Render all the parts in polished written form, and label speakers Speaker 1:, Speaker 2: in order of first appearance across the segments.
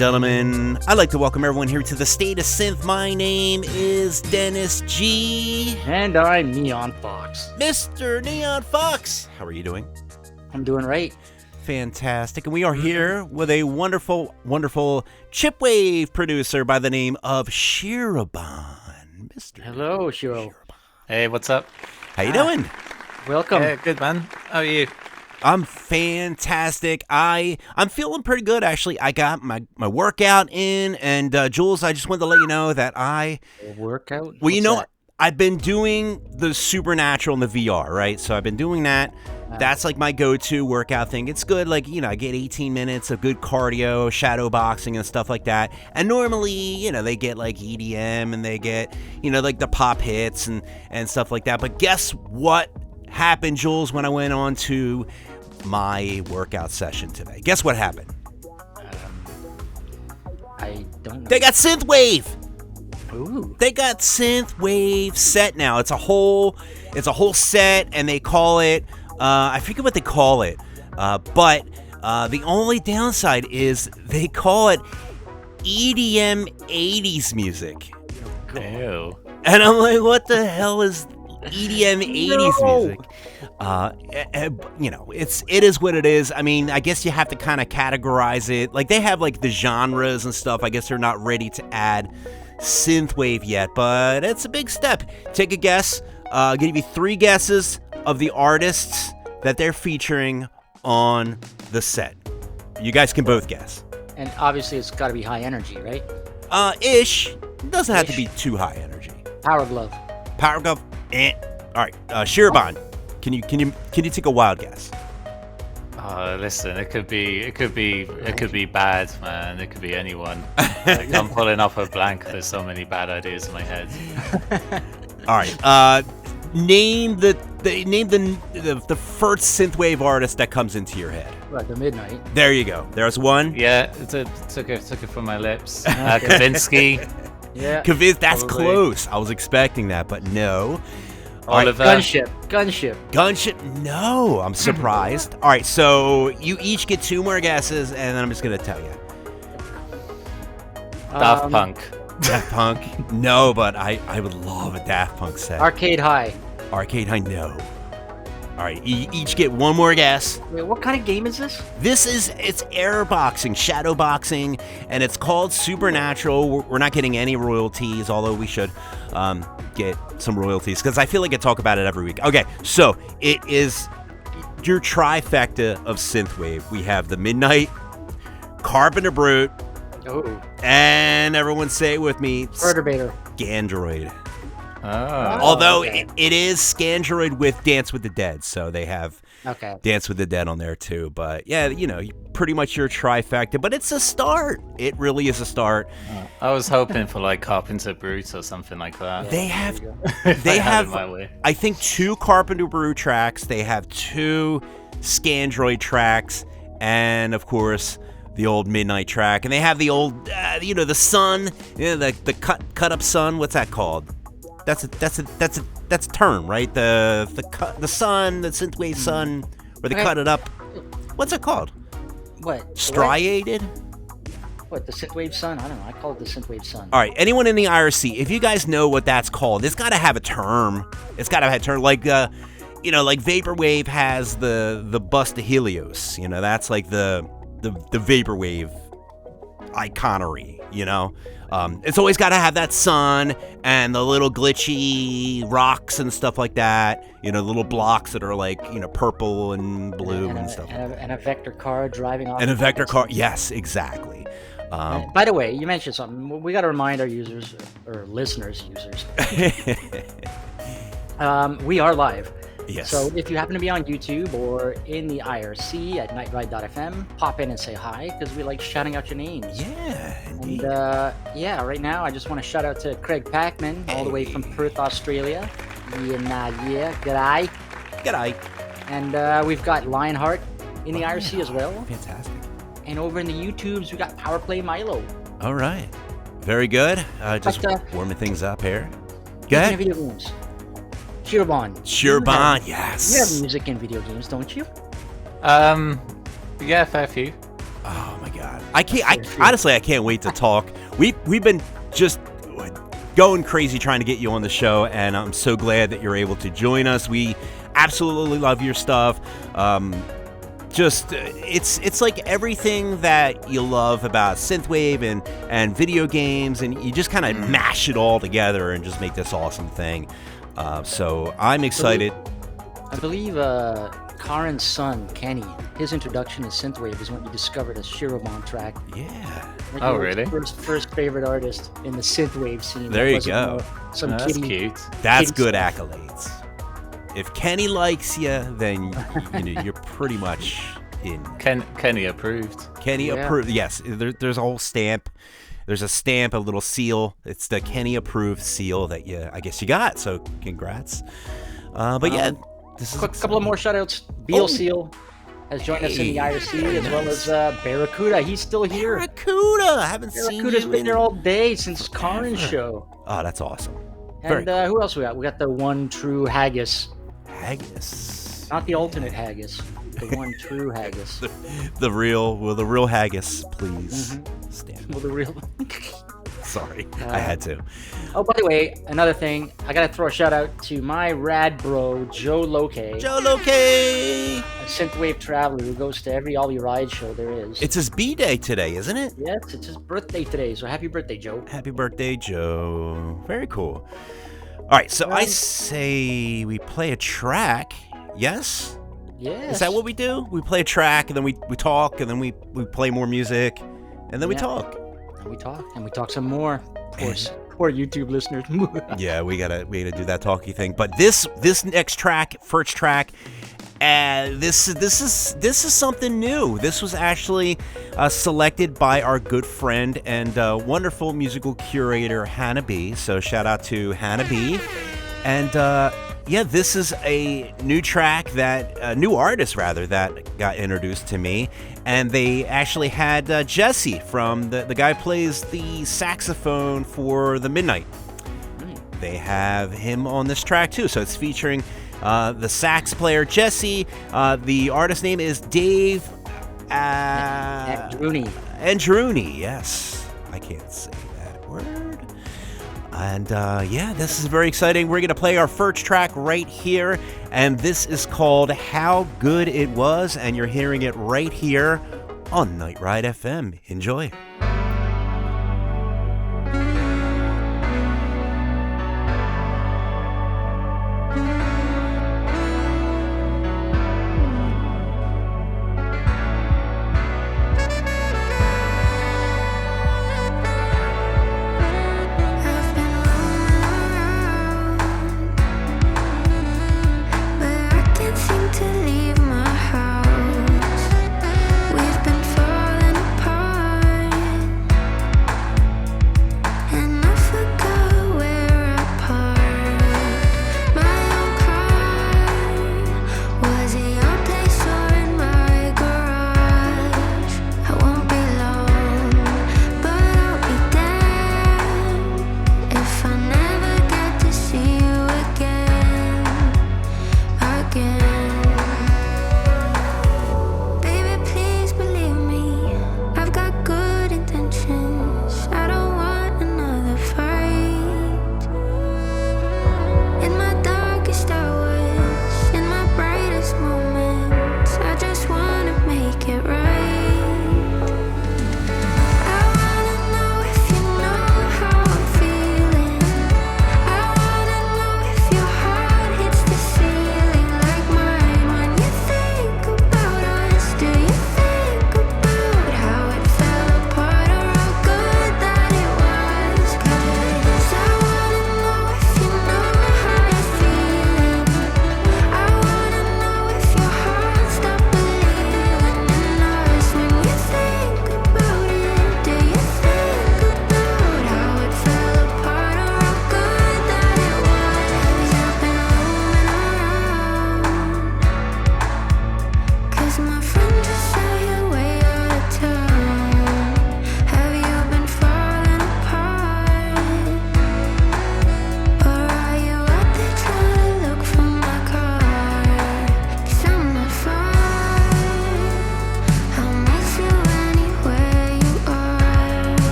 Speaker 1: gentlemen, I'd like to welcome everyone here to the State of Synth. My name is Dennis G.
Speaker 2: And I'm Neon Fawkes.
Speaker 1: Mr. Neon Fawkes. How are you doing?
Speaker 2: I'm doing right.
Speaker 1: Fantastic. And we are here with a wonderful, wonderful chipwave producer by the name of Shirobon. Mr.
Speaker 2: Hello, Shiro.
Speaker 3: Hey, what's up?
Speaker 1: How you doing?
Speaker 2: Welcome.
Speaker 3: Yeah, good, man. How are you?
Speaker 1: I'm fantastic. I'm feeling pretty good, actually. I got my workout in, and Jules, I just wanted to let you know that
Speaker 2: Workout?
Speaker 1: Well, you know,
Speaker 2: that?
Speaker 1: I've been doing the Supernatural in the VR, right? So I've been doing that. That's like my go-to workout thing. It's good, like, you know, I get 18 minutes of good cardio, shadow boxing and stuff like that. And normally, you know, they get like EDM and they get, you know, like the pop hits and stuff like that. But guess what happened, Jules, when I went on to my workout session today? Guess what happened?
Speaker 2: I don't know.
Speaker 1: They got synthwave.
Speaker 2: Ooh.
Speaker 1: They got synthwave set now. It's a whole set, and they call it. I forget what they call it, but the only downside is they call it EDM 80s music.
Speaker 3: Ew.
Speaker 1: And I'm like, what the hell is EDM 80s music? You know, it is what it is. I mean, I guess you have to kind of categorize it. Like, they have like the genres and stuff. I guess they're not ready to add synthwave yet, but it's a big step. Take a guess. I'll give you 3 guesses of the artists that they're featuring on the set. You guys can both guess.
Speaker 2: And obviously it's got to be high energy, right?
Speaker 1: Ish. It doesn't have to be too high energy.
Speaker 2: Power Glove.
Speaker 1: Power Glove. All right. Shirobon, can you take a wild guess?
Speaker 3: Listen, it could be bad, man. It could be anyone. Like, I'm pulling up a blank. There's so many bad ideas in my head.
Speaker 1: All right. Name the first synthwave artist that comes into your head.
Speaker 2: Right, the Midnight.
Speaker 1: There you go. There's one.
Speaker 3: Yeah, took it from my lips. Kavinsky.
Speaker 2: Yeah.
Speaker 1: That's
Speaker 3: Probably.
Speaker 1: Close. I was expecting that, but no.
Speaker 3: Oliver.
Speaker 2: Gunship.
Speaker 1: No, I'm surprised. All right, so you each get 2 more guesses, and then I'm just gonna tell you.
Speaker 3: Daft Punk.
Speaker 1: Daft Punk? No, but I would love a Daft Punk set.
Speaker 2: Arcade High.
Speaker 1: Arcade High? No. All right, each get 1 more guess.
Speaker 2: Wait, what kind of game is this?
Speaker 1: It's air boxing, shadow boxing, and it's called Supernatural. We're not getting any royalties, although we should get some royalties, because I feel like I talk about it every week. Okay, so it is your trifecta of synthwave. We have the Midnight, Carpenter Brute, and everyone say it with me,
Speaker 2: Perturbator.
Speaker 1: Scandroid.
Speaker 3: Oh.
Speaker 1: Although
Speaker 2: okay.
Speaker 1: it is Scandroid with Dance with the Dead, so they have
Speaker 2: Okay.
Speaker 1: Dance with the Dead on there too. But yeah, you know, pretty much your trifecta. But it's a start. It really is a start.
Speaker 3: I was hoping for like Carpenter Brute or something like that.
Speaker 1: They have,
Speaker 3: If
Speaker 1: they
Speaker 3: I had
Speaker 1: have,
Speaker 3: it my way.
Speaker 1: I think 2 Carpenter Brew tracks. They have 2 Scandroid tracks, and of course the old Midnight track. And they have the old, you know, the Sun, you know, the cut up Sun. What's that called? That's a term, right? The Sun, the synthwave Sun, where they cut it up. What's it called?
Speaker 2: What?
Speaker 1: Striated?
Speaker 2: What, the Synthwave Sun? I don't know. I call it the Synthwave Sun.
Speaker 1: All right, anyone in the IRC, if you guys know what that's called, it's got to have a term. It's got to have a term. Like, you know, like Vaporwave has the bust of Helios. You know, that's like the Vaporwave iconery, you know? It's always got to have that sun and the little glitchy rocks and stuff like that. You know, little blocks that are like, you know, purple and blue and stuff.
Speaker 2: And a vector car driving off.
Speaker 1: And a vector car. Yes, exactly.
Speaker 2: By the way, you mentioned something. We got to remind our users, or listeners, we are live.
Speaker 1: Yes.
Speaker 2: So if you happen to be on YouTube or in the IRC at nightride.fm, pop in and say hi, because we like shouting out your names.
Speaker 1: Yeah, indeed.
Speaker 2: And yeah, right now I just want to shout out to Craig Packman, all the way from Perth, Australia. Yeah, g'day.
Speaker 1: G'day.
Speaker 2: And we've got Lionheart in the IRC as well.
Speaker 1: Fantastic.
Speaker 2: And over in the YouTubes, we got Powerplay Milo.
Speaker 1: All right. Very good. Just warming things up here. Go ahead.
Speaker 2: Video games.
Speaker 1: Shirobon, yes.
Speaker 2: You have music in video games, don't you?
Speaker 3: Yeah, fair few.
Speaker 1: Oh my god. Honestly, I can't wait to talk. We've been just going crazy trying to get you on the show, and I'm so glad that you're able to join us. We absolutely love your stuff. It's like everything that you love about synthwave and video games, and you just kind of mash it all together and just make this awesome thing. So I'm excited.
Speaker 2: I believe Karen's son, Kenny, his introduction to synthwave is when he discovered a Shirobon track.
Speaker 1: Yeah.
Speaker 2: Like
Speaker 3: Oh,
Speaker 2: his
Speaker 3: really?
Speaker 2: First favorite artist in the synthwave scene.
Speaker 1: There
Speaker 2: That
Speaker 1: you
Speaker 2: wasn't,
Speaker 1: go.
Speaker 2: Some
Speaker 3: That's
Speaker 2: kitty.
Speaker 3: cute.
Speaker 1: That's
Speaker 2: Kitty
Speaker 1: good
Speaker 2: stuff.
Speaker 1: accolades. If Kenny likes you, then you're pretty much in.
Speaker 3: Kenny approved.
Speaker 1: Kenny
Speaker 2: Yeah.
Speaker 1: approved. Yes, there's a whole stamp. There's a stamp, a little seal. It's the Kenny approved seal that I guess you got. So congrats. But yeah, this is
Speaker 2: Quick couple of more shoutouts. Beal Seal has joined us in the
Speaker 1: Hey,
Speaker 2: IRC,
Speaker 1: very
Speaker 2: as well
Speaker 1: nice.
Speaker 2: as Barracuda. He's still here.
Speaker 1: Barracuda. I haven't seen
Speaker 2: Barracuda's
Speaker 1: you
Speaker 2: been
Speaker 1: in.
Speaker 2: there all day since Karen's show.
Speaker 1: Oh, that's awesome. Very
Speaker 2: And who else we got? We got the one true haggis.
Speaker 1: Haggis.
Speaker 2: Not the alternate haggis. The one true haggis.
Speaker 1: The real haggis, please. Stand.
Speaker 2: Well, the real.
Speaker 1: Sorry, I had to.
Speaker 2: Oh, by the way, another thing. I gotta throw a shout out to my rad bro, Joe Loke.
Speaker 1: Joe Loke.
Speaker 2: A synthwave traveler who goes to every Ollie Ride show there is.
Speaker 1: It's his B-Day today, isn't it?
Speaker 2: Yes, it's his birthday today, so happy birthday, Joe.
Speaker 1: Happy birthday, Joe. Very cool. All right, so I say we play a track. Yes?
Speaker 2: Yes.
Speaker 1: Is that what we do? We play a track, and then we talk, and then we play more music, and then we
Speaker 2: Yeah.
Speaker 1: talk.
Speaker 2: And we talk some more. Of course. Poor YouTube listeners.
Speaker 1: Yeah, we gotta do that talky thing. But this next track, first track, this is something new. This was actually selected by our good friend and wonderful musical curator Hannah B. So shout out to Hannah B. And yeah, this is a new track a new artist rather, that got introduced to me. And they actually had Jesse from the guy who plays the saxophone for the Midnight. They have him on this track too. So it's featuring the sax player Jesse. The artist name is Dave Andruni. Yes, I can't say that word. And yeah, this is very exciting. We're going to play our first track right here. And this is called How Good It Was. And you're hearing it right here on Night Ride FM. Enjoy.
Speaker 4: Leave my house. We've been falling apart.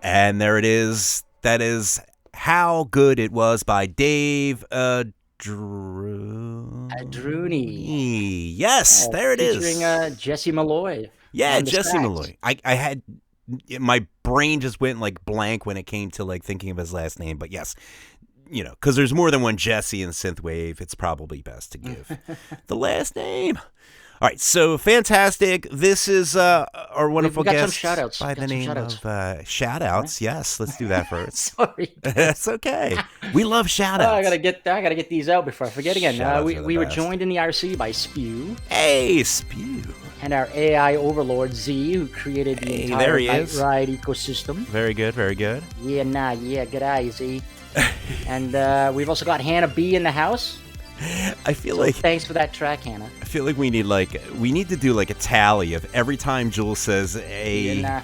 Speaker 1: And there it is. That is How Good It Was by Dave
Speaker 2: Drooney.
Speaker 1: Yes, there it is.
Speaker 2: Featuring Jesse Malloy.
Speaker 1: Yeah, Jesse Malloy. I had my brain just went like blank when it came to like thinking of his last name, but yes, because there's more than one Jesse in synthwave, it's probably best to give the last name. All right, so fantastic. This is our wonderful guest
Speaker 2: some shout-outs.
Speaker 1: By the name of shout-outs. Yes, let's do that first.
Speaker 2: Sorry.
Speaker 1: That's okay. We love shout-outs.
Speaker 2: I gotta get these out before I forget again. We were joined in the IRC by Spew.
Speaker 1: Hey, Spew.
Speaker 2: And our AI overlord Z, who created the entire Night Ride ecosystem.
Speaker 1: Very good, very good.
Speaker 2: Yeah, good eye, Z. And we've also got Hannah B in the house.
Speaker 1: I feel like
Speaker 2: thanks for that track, Hannah.
Speaker 1: I feel like we need to do like a tally of every time Jules says g'day.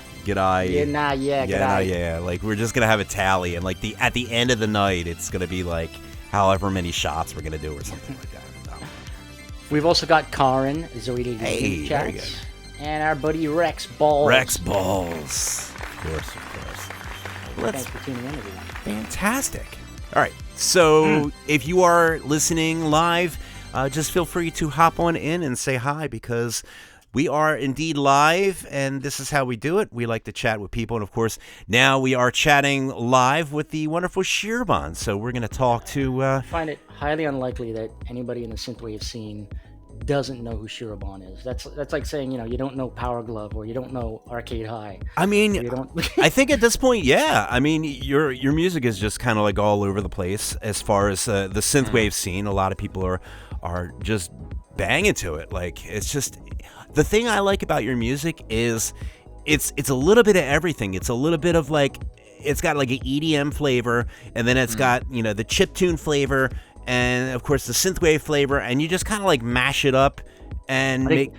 Speaker 1: Yeah. Like we're just gonna have a tally, and like at the end of the night, it's gonna be like however many shots we're gonna do or something like that.
Speaker 2: We've also got Karin, Zoe
Speaker 1: Hey, very good.
Speaker 2: And our buddy Rex Balls.
Speaker 1: Rex Balls. Of course.
Speaker 2: Thanks for tuning in, everyone.
Speaker 1: Fantastic. All right. So if you are listening live, just feel free to hop on in and say hi, because we are indeed live, and this is how we do it. We like to chat with people, and of course, now we are chatting live with the wonderful Shirobon. So we're going to talk to... I
Speaker 2: find it highly unlikely that anybody in the synthwave scene doesn't know who Shirobon is. That's like saying, you don't know Power Glove or you don't know Arcade High.
Speaker 1: I mean, I think at this point, yeah. I mean, your music is just kind of like all over the place as far as the synthwave scene. A lot of people are just banging to it. Like, it's just... The thing I like about your music is it's a little bit of everything. It's a little bit of like, it's got like an EDM flavor, and then it's got, the chiptune flavor, and of course the synthwave flavor, and you just kind of like mash it up and make...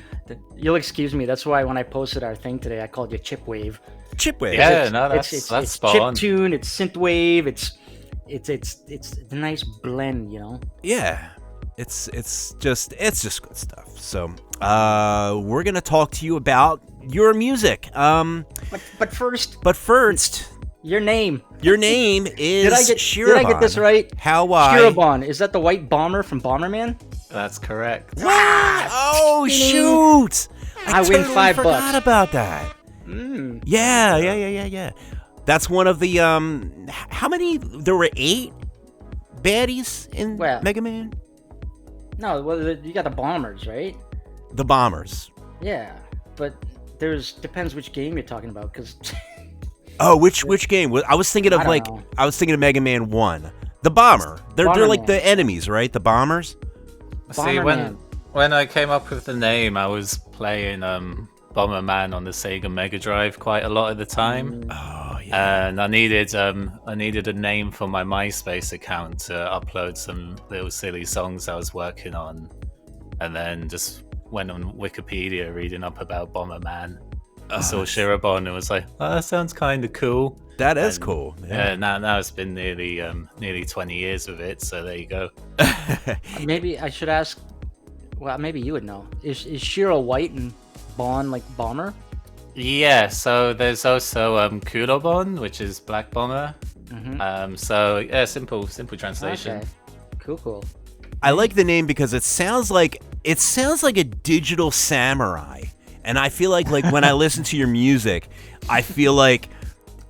Speaker 2: You'll excuse me, that's why when I posted our thing today, I called you chipwave.
Speaker 1: Chipwave.
Speaker 3: Yeah, that's spot on.
Speaker 2: It's chiptune, it's synthwave, it's a nice blend,
Speaker 1: Yeah. It's just good stuff. So we're gonna talk to you about your music.
Speaker 2: But first, your name.
Speaker 1: Your name is Shirobon.
Speaker 2: Did I get this right?
Speaker 1: Shirobon.
Speaker 2: Is that the white bomber from Bomberman?
Speaker 3: That's correct.
Speaker 1: What? Oh shoot!
Speaker 2: I win $5.
Speaker 1: Forgot about that. Yeah. That's one of the how many? There were 8 baddies in Mega Man.
Speaker 2: No, well, you got the bombers, right?
Speaker 1: The bombers.
Speaker 2: Yeah, but depends which game you're talking about, because.
Speaker 1: Oh, which game? I was thinking of Mega Man 1. The bomber. They're like the enemies, right? The bombers.
Speaker 3: See, when I came up with the name, I was playing Bomberman on the Sega Mega Drive quite a lot of the time.
Speaker 1: Oh yeah.
Speaker 3: And I needed a name for my MySpace account to upload some little silly songs I was working on, and then just went on Wikipedia reading up about Bomberman. I saw Shirobon and was like, oh, that sounds kind of cool.
Speaker 1: That is cool.
Speaker 3: Yeah. Now it's been nearly 20 years of it, so there you go.
Speaker 2: Maybe I should ask. Well, maybe you would know. Is Shiro white and Bon like bomber?
Speaker 3: Yeah. So there's also Kurobon, which is Black Bomber. So yeah, simple translation.
Speaker 2: Okay. Cool.
Speaker 1: I like the name because it sounds like a digital samurai. And I feel like when I listen to your music, I feel like,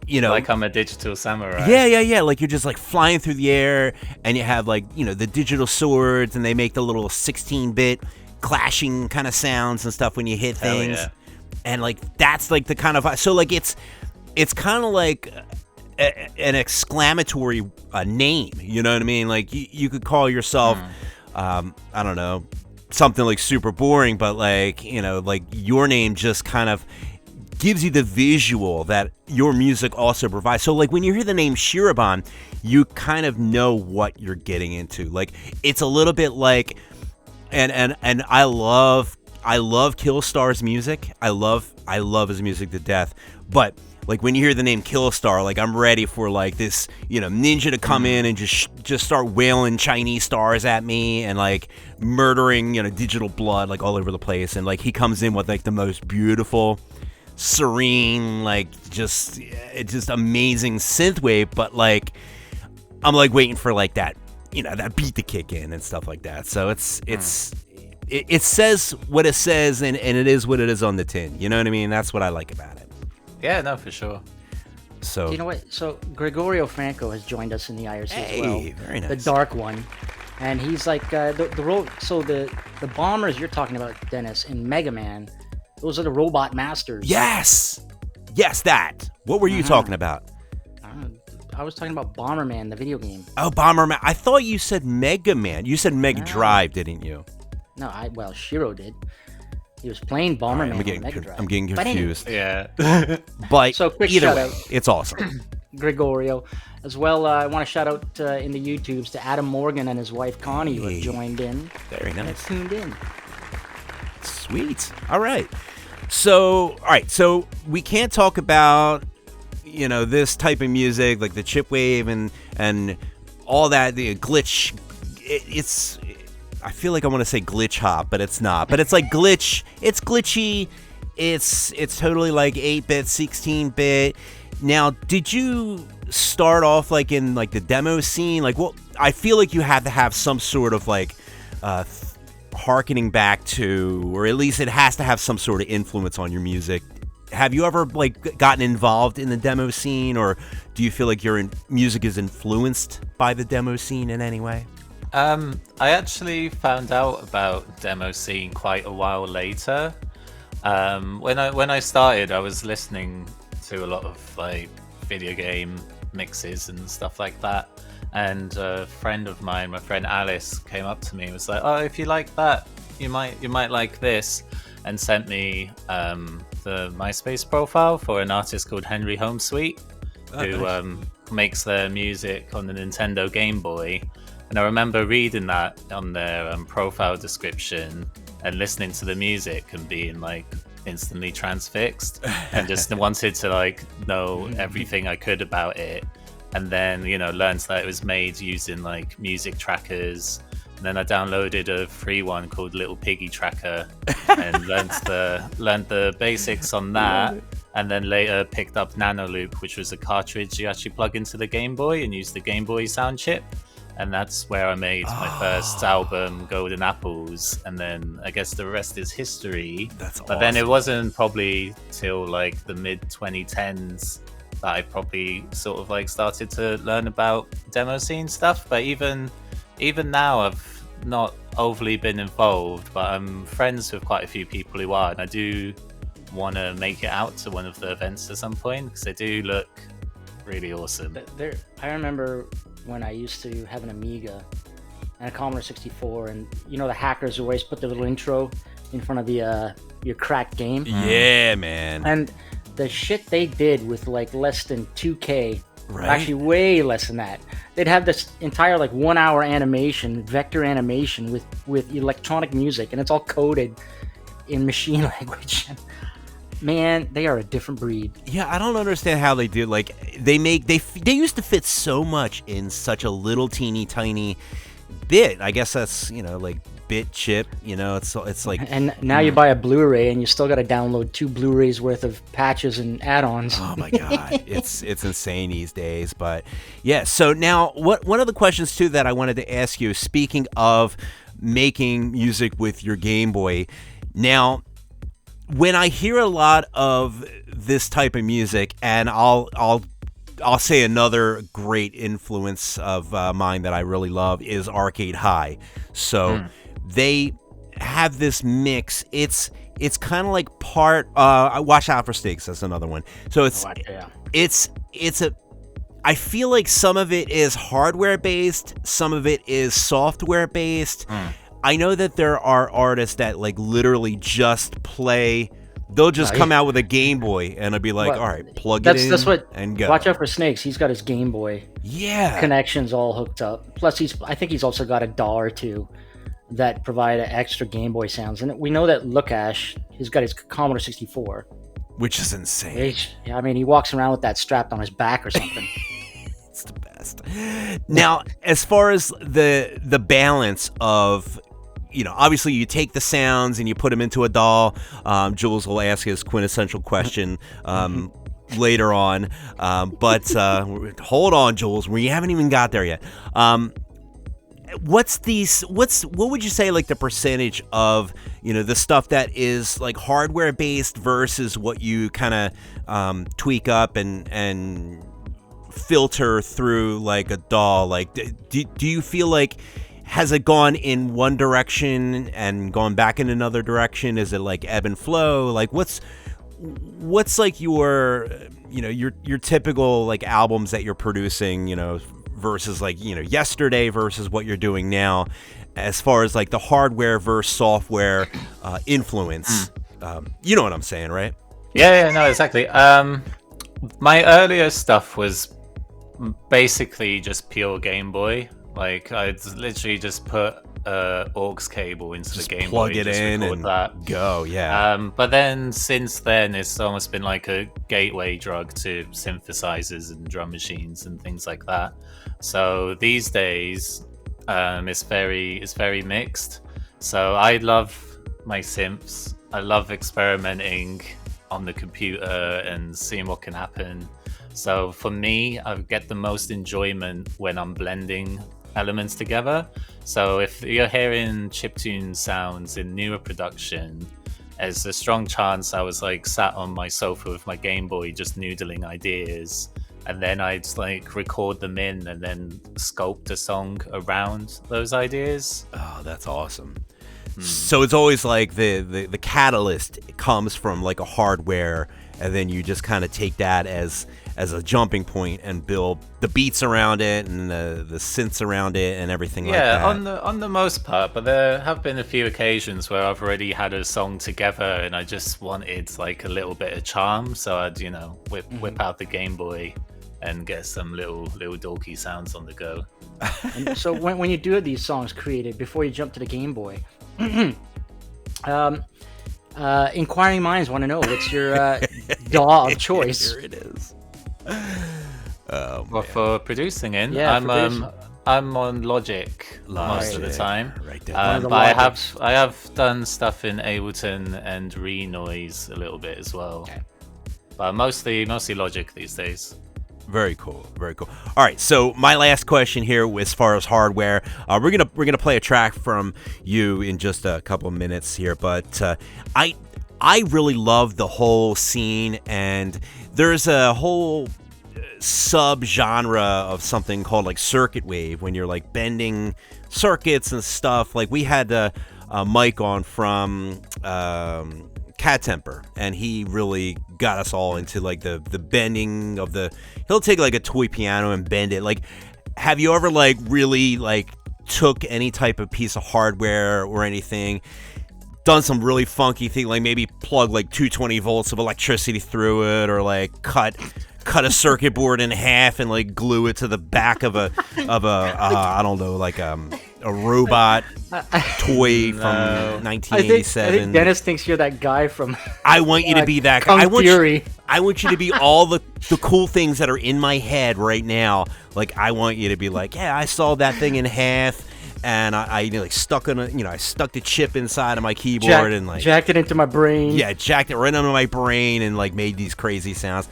Speaker 3: like I'm a digital samurai.
Speaker 1: Yeah. Like you're just like flying through the air, and you have like, the digital swords, and they make the little 16-bit clashing kind of sounds and stuff when you hit things.
Speaker 3: Yeah.
Speaker 1: And like that's like the kind of, so like it's kind of like an exclamatory name. You know what I mean? Like you could call yourself, I don't know, something like super boring, but like, like your name just kind of gives you the visual that your music also provides. So like when you hear the name Shirobon, you kind of know what you're getting into. Like it's a little bit like, and I love Killstar's music. I love his music to death. But like when you hear the name Killstar, like I'm ready for like this, ninja to come in and just start wailing Chinese stars at me and like murdering, digital blood like all over the place. And like he comes in with like the most beautiful serene, like just amazing synthwave, but like I'm like waiting for like that, that beat to kick in and stuff like that. So it says what it says, and it is what it is on the tin. You know what I mean? That's what I like about it.
Speaker 3: Yeah, no, for sure.
Speaker 1: So
Speaker 2: you know what? So Gregorio Franco has joined us in the IRC as well.
Speaker 1: Very nice.
Speaker 2: The dark one, and he's like the role. So the bombers you're talking about, Dennis, in Mega Man, those are the robot masters.
Speaker 1: Yes, that. What were you talking about?
Speaker 2: I was talking about Bomberman, the video game.
Speaker 1: Oh, Bomberman. I thought you said Mega Man. You said Mega Drive, didn't you?
Speaker 2: No, Shiro did. He was playing Bomberman on Mega Drive.
Speaker 1: I'm getting confused.
Speaker 3: Yeah.
Speaker 1: But
Speaker 2: so quick
Speaker 1: either
Speaker 2: shout
Speaker 1: way,
Speaker 2: out,
Speaker 1: it's awesome.
Speaker 2: Gregorio. As well, I want to shout out in the YouTubes to Adam Morgan and his wife Connie, who have joined in.
Speaker 1: Very nice.
Speaker 2: And tuned in.
Speaker 1: Sweet. All right. So we can't talk about this type of music like the chipwave and all that, the glitch. It's I feel like I want to say glitch hop, but it's not. But it's like glitch. It's glitchy. It's totally like 8-bit, 16-bit. Now, did you start off like in like the demo scene? Like, well, I feel like you have to have some sort of like harkening back to, or at least it has to have some sort of influence on your music. Have you ever like gotten involved in the demo scene, or do you feel like your music is influenced by the demo scene in any way?
Speaker 3: I actually found out about demo scene quite a while later. When I started, I was listening to a lot of like video game mixes and stuff like that. And a friend of mine, my friend Alice, came up to me and was like, "Oh, if you like that, you might like this," and sent me the MySpace profile for an artist called Henry Homesweet, who makes their music on the Nintendo Game Boy. And I remember reading that on their profile description and listening to the music and being like instantly transfixed and just wanted to like know everything I could about it. And then, learned that it was made using like music trackers. And then I downloaded a free one called Little Piggy Tracker and learned the basics on that. And then later picked up Nano Loop, which was a cartridge you actually plug into the Game Boy and use the Game Boy sound chip. And that's where I made my first album, Golden Apples. And then I guess the rest is history.
Speaker 1: That's awesome.
Speaker 3: But then it wasn't probably till like the mid-2010s that I probably sort of like started to learn about demo scene stuff. But even now, I've not overly been involved, but I'm friends with quite a few people who are. And I do want to make it out to one of the events at some point because they do look really awesome.
Speaker 2: I remember when I used to have an Amiga and a Commodore 64, and the hackers always put the little intro in front of the your cracked game.
Speaker 1: Yeah, man.
Speaker 2: And the shit they did with like less than 2K,
Speaker 1: right?
Speaker 2: Actually way less than that. They'd have this entire like 1 hour animation, vector animation with electronic music, and it's all coded in machine language. Man, they are a different breed.
Speaker 1: Yeah, I don't understand how they do. Like, they used to fit so much in such a little teeny tiny bit. I guess that's like bit chip. It's like.
Speaker 2: And now you buy a Blu-ray and you still got to download 2 Blu-rays worth of patches and add-ons.
Speaker 1: Oh my god, it's insane these days. But yeah, so now one of the questions too that I wanted to ask you, speaking of making music with your Game Boy, now. When I hear a lot of this type of music, and I'll say another great influence of mine that I really love is Arcade High. So they have this mix. It's kind of like part. Watch Out for Snakes. That's another one. So it's a. I feel like some of it is hardware based, some of it is software based. I know that there are artists that like literally just play. They'll just come out with a Game Boy and I'll be like, all right, plug it in and go.
Speaker 2: Watch Out for Snakes. He's got his Game Boy connections all hooked up. Plus, I think he's also got a DAW or two that provide extra Game Boy sounds. And we know that Lukash, he's got his Commodore 64.
Speaker 1: Which is insane.
Speaker 2: I mean, he walks around with that strapped on his back or something.
Speaker 1: It's the best. Now, as far as the balance of obviously you take the sounds and you put them into a DAW. Jules will ask his quintessential question later on, but hold on, Jules, we haven't even got there yet. What would you say, like, the percentage of the stuff that is like hardware based versus what you kind of tweak up and filter through like a DAW? Like, do you feel like, has it gone in one direction and gone back in another direction? Is it like ebb and flow? Like, what's like your typical like albums that you're producing, versus like, yesterday versus what you're doing now, as far as like the hardware versus software influence? You know what I'm saying, right?
Speaker 3: Yeah, no, exactly. My earlier stuff was basically just pure Game Boy. Like, I'd literally just put aux cable into the Game
Speaker 1: plug
Speaker 3: Boy,
Speaker 1: it in and go. Yeah.
Speaker 3: But then since then, it's almost been like a gateway drug to synthesizers and drum machines and things like that. So these days, it's very mixed. So I love my synths. I love experimenting on the computer and seeing what can happen. So for me, I get the most enjoyment when I'm blending elements together. So if you're hearing chiptune sounds in newer production, there's a strong chance I was like sat on my sofa with my Game Boy just noodling ideas, and then I'd like record them in and then sculpt a song around those ideas.
Speaker 1: Oh, that's awesome. So it's always like the catalyst comes from like a hardware, and then you just kind of take that as a jumping point and build the beats around it and the synths around it and everything like that.
Speaker 3: Yeah, on the most part, but there have been a few occasions where I've already had a song together and I just wanted like a little bit of charm, so I'd whip out the Game Boy and get some little dorky sounds on the go.
Speaker 2: And so when you do these songs created before you jump to the Game Boy, inquiring minds want to know, what's your DAW of choice?
Speaker 1: Here it is.
Speaker 3: Well, for producing in,
Speaker 2: Yeah,
Speaker 3: I'm on Logic most of the time.
Speaker 1: Right there.
Speaker 3: But I have done stuff in Ableton and Renoise a little bit as well.
Speaker 2: Okay.
Speaker 3: But mostly Logic these days.
Speaker 1: Very cool. All right, so my last question here, as far as hardware, we're gonna play a track from you in just a couple of minutes here, but I really love the whole scene, and there's a whole sub-genre of something called like circuit wave, when you're like bending circuits and stuff. Like, we had a Mike on from Cat Temper, and he really got us all into like the bending of he'll take like a toy piano and bend it. Like, have you ever like really like took any type of piece of hardware or anything, done some really funky thing, like maybe plug like 220 volts of electricity through it, or like cut a circuit board in half and like glue it to the back of a I don't know, like a robot toy from 1987.
Speaker 2: I think Dennis thinks you're that guy from.
Speaker 1: I want you to be that guy. I want you to be all the cool things that are in my head right now. Like, I want you to be like, yeah, I saw that thing in half, and I like stuck I stuck the chip inside of my keyboard and like
Speaker 2: jacked it into my brain.
Speaker 1: Yeah, jacked it right into my brain and like made these crazy sounds.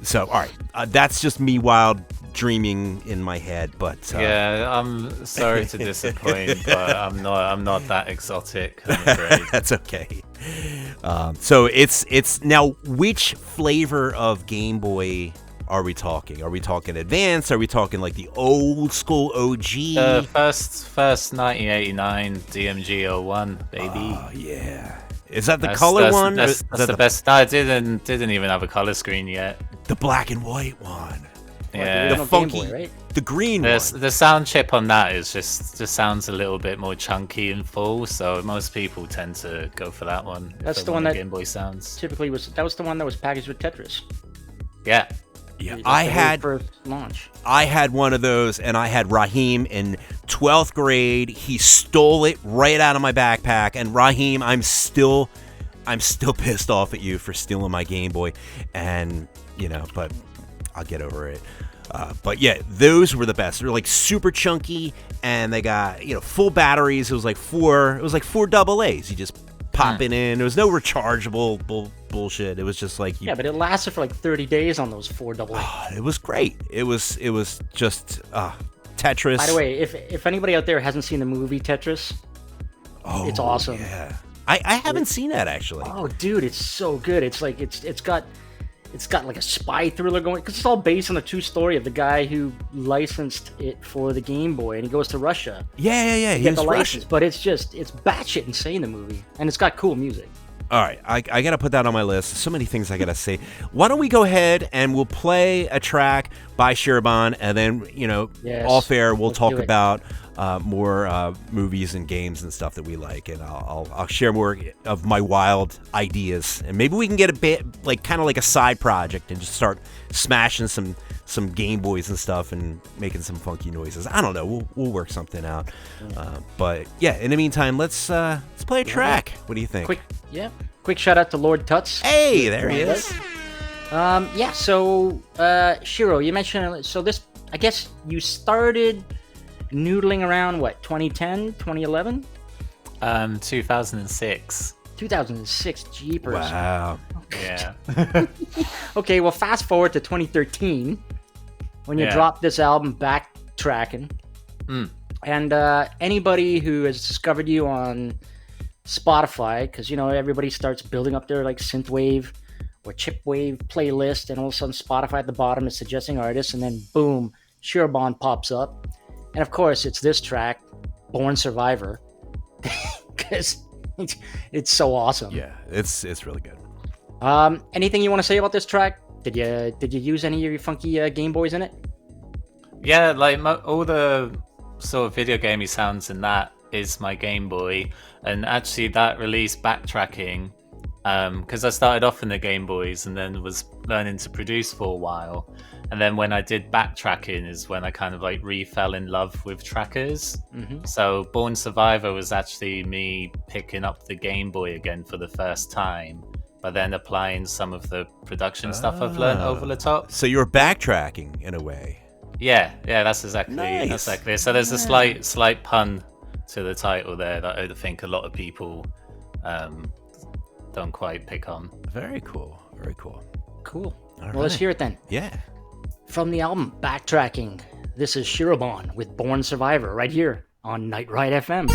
Speaker 1: So all right, that's just me wild dreaming in my head, but
Speaker 3: yeah, I'm sorry to disappoint, but I'm not that exotic, I'm afraid.
Speaker 1: That's okay. So it's now, which flavor of Game Boy are we talking? Are we talking advanced? Are we talking like the old school OG?
Speaker 3: First 1989 DMG-01, baby.
Speaker 1: Oh yeah. Is that the color one?
Speaker 3: That's the best. No, I didn't even have a color screen yet.
Speaker 1: The black and white one.
Speaker 3: Yeah,
Speaker 1: the funky,
Speaker 2: Game Boy, right?
Speaker 1: the green one.
Speaker 3: The sound chip on that is just sounds a little bit more chunky and full, so most people tend to go for that one.
Speaker 2: That's the one that
Speaker 3: Game Boy sounds.
Speaker 2: Typically was the one that was packaged with Tetris.
Speaker 3: Yeah.
Speaker 1: Yeah,
Speaker 2: I had first launch.
Speaker 1: I had one of those, and I had Raheem in 12th grade. He stole it right out of my backpack, and Raheem, I'm still pissed off at you for stealing my Game Boy, and but I'll get over it. But yeah, those were the best. They're like super chunky, and they got full batteries. It was like four double A's. You just pop it in. There was no rechargeable bullshit. It was just like
Speaker 2: but it lasted for like 30 days on those 4 double A's.
Speaker 1: It was great. It was just Tetris.
Speaker 2: By the way, if anybody out there hasn't seen the movie Tetris, it's awesome.
Speaker 1: Yeah, I haven't seen that actually.
Speaker 2: Oh, dude, it's so good. It's like it's got like a spy thriller going, because it's all based on the true story of the guy who licensed it for the Game Boy, and he goes to Russia.
Speaker 1: Yeah.
Speaker 2: He gets the license, but it's batshit insane, the movie, and it's got cool music.
Speaker 1: All right, I got to put that on my list. So many things I got to say. Why don't we go ahead and we'll play a track by Shirobon, and then, off air, we'll talk about more movies and games and stuff that we like, and I'll share more of my wild ideas, and maybe we can get a bit kind of like a side project and just start smashing some Game Boys and stuff and making some funky noises. I don't know. We'll work something out. But yeah, in the meantime, let's play a track. What do you think?
Speaker 2: Quick shout out to Lord Tuts.
Speaker 1: Hey, there he is.
Speaker 2: So Shiro, you mentioned, so this, I guess you started noodling around 2010, 2011?
Speaker 3: 2006.
Speaker 2: 2006, jeepers.
Speaker 1: Wow.
Speaker 3: Yeah.
Speaker 2: Okay, well, fast forward to 2013 when you dropped this album, Backtracking. And anybody who has discovered you on Spotify, because everybody starts building up their synthwave or chipwave playlist, and all of a sudden Spotify at the bottom is suggesting artists, and then boom, Shirobon pops up, and of course it's this track, Born Survivor, because it's so awesome.
Speaker 1: Yeah, it's really good.
Speaker 2: Anything you want to say about this track? Did you use any of your funky Game Boys in it?
Speaker 3: Yeah, all the sort of video gamey sounds in that is my Game Boy, and actually that release, Backtracking, because I started off in the Game Boys and then was learning to produce for a while, and then when I did Backtracking is when I kind of fell in love with trackers. So Born Survivor was actually me picking up the Game Boy again for the first time, but then applying some of the production stuff I've learned over the top.
Speaker 1: So you were backtracking in a way.
Speaker 3: Yeah, that's exactly it. So there's a slight pun to the title there that I think a lot of people don't quite pick on.
Speaker 1: Very cool.
Speaker 2: Cool.
Speaker 1: All right.
Speaker 2: Let's hear it then.
Speaker 1: Yeah.
Speaker 2: From the album Backtracking, this is Shirobon with Born Survivor right here on Night Ride FM.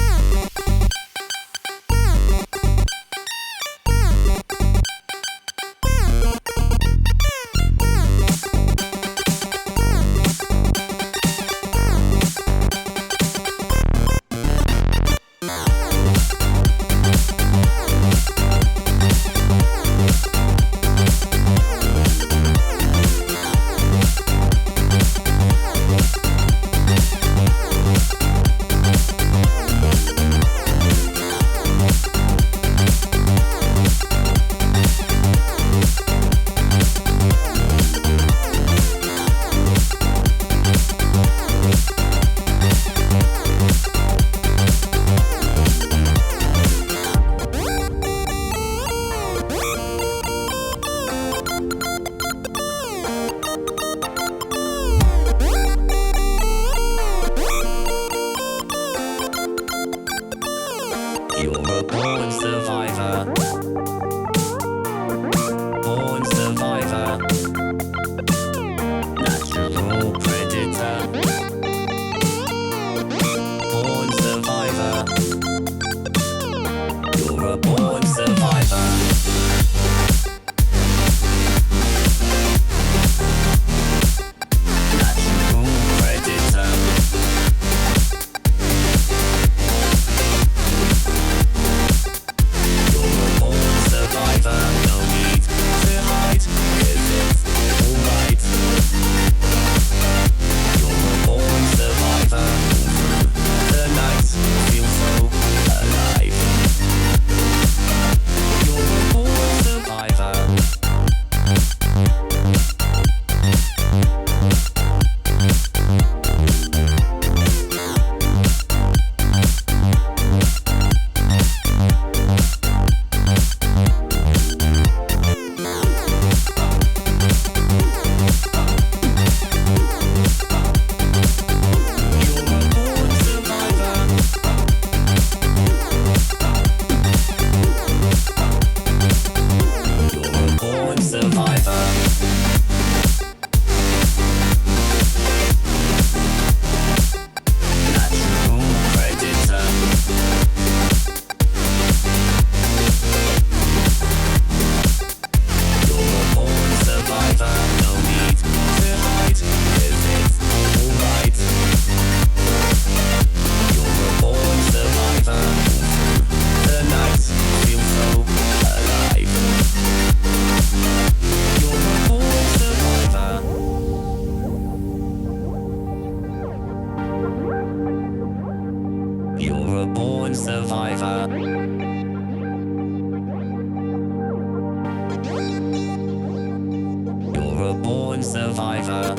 Speaker 4: born survivor.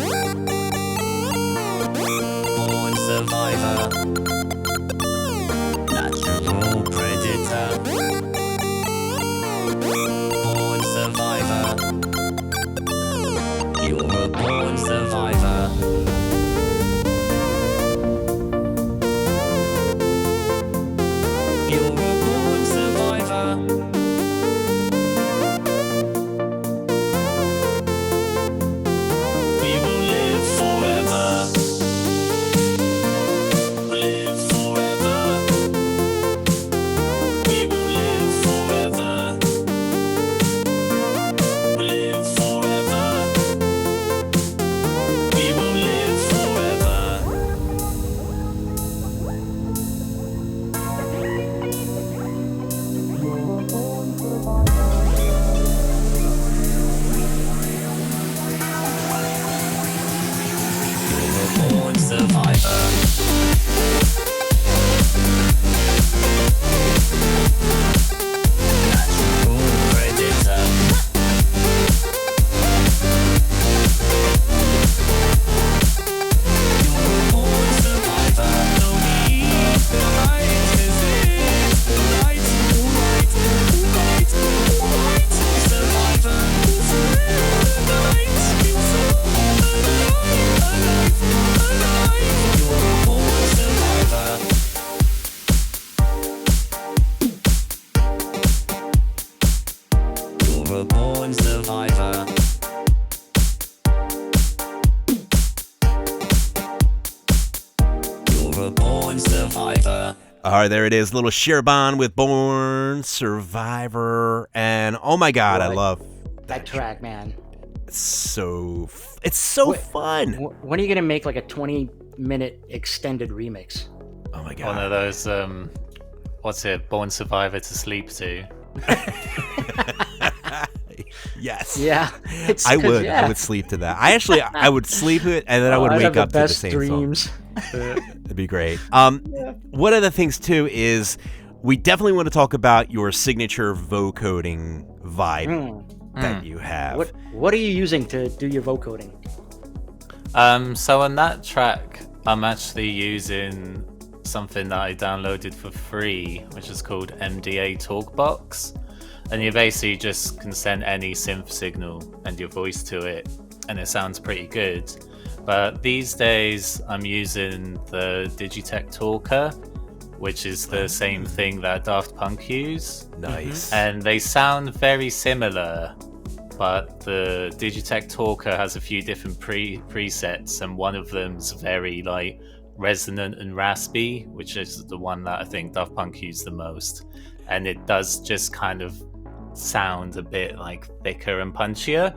Speaker 4: Born survivor. Natural predator. Born survivor. You're a born survivor. You're a born survivor. We will live forever. Live forever. We will live forever. Live forever. We will live forever. You're a born survivor. Natural predator. You're a born survivor. No need to hide. This is the right, right, right, right. Survivor. The night. You're so alive, alive, alive. You're a born survivor. You're a born survivor. You're a born survivor.
Speaker 1: All right, there it is, little Shirobon with Born Survivor, and oh my God, I
Speaker 2: Boy.
Speaker 1: love
Speaker 2: That track, man.
Speaker 1: it's so fun.
Speaker 2: When are you gonna make like a 20-minute extended remix?
Speaker 1: Oh my
Speaker 3: One
Speaker 1: God.
Speaker 3: of those, what's it, Born Survivor to sleep to.
Speaker 1: Yes.
Speaker 2: Yeah,
Speaker 1: I would sleep to that. I would sleep it and then I would
Speaker 2: I'd
Speaker 1: wake
Speaker 2: have the
Speaker 1: up to the
Speaker 2: best
Speaker 1: same
Speaker 2: dreams.
Speaker 1: song. That'd be great. One of the things too is we definitely want to talk about your signature vocoding vibe that you have.
Speaker 2: What are you using to do your vocoding?
Speaker 3: So on that track, I'm actually using something that I downloaded for free, which is called MDA Talkbox. And you basically just can send any synth signal and your voice to it, and it sounds pretty good. But these days, I'm using the Digitech Talker, which is the same thing that Daft Punk use.
Speaker 1: Nice.
Speaker 3: And they sound very similar, but the Digitech Talker has a few different presets, and one of them's very like resonant and raspy, which is the one that I think Daft Punk used the most. And it does just kind of sound a bit like thicker and punchier,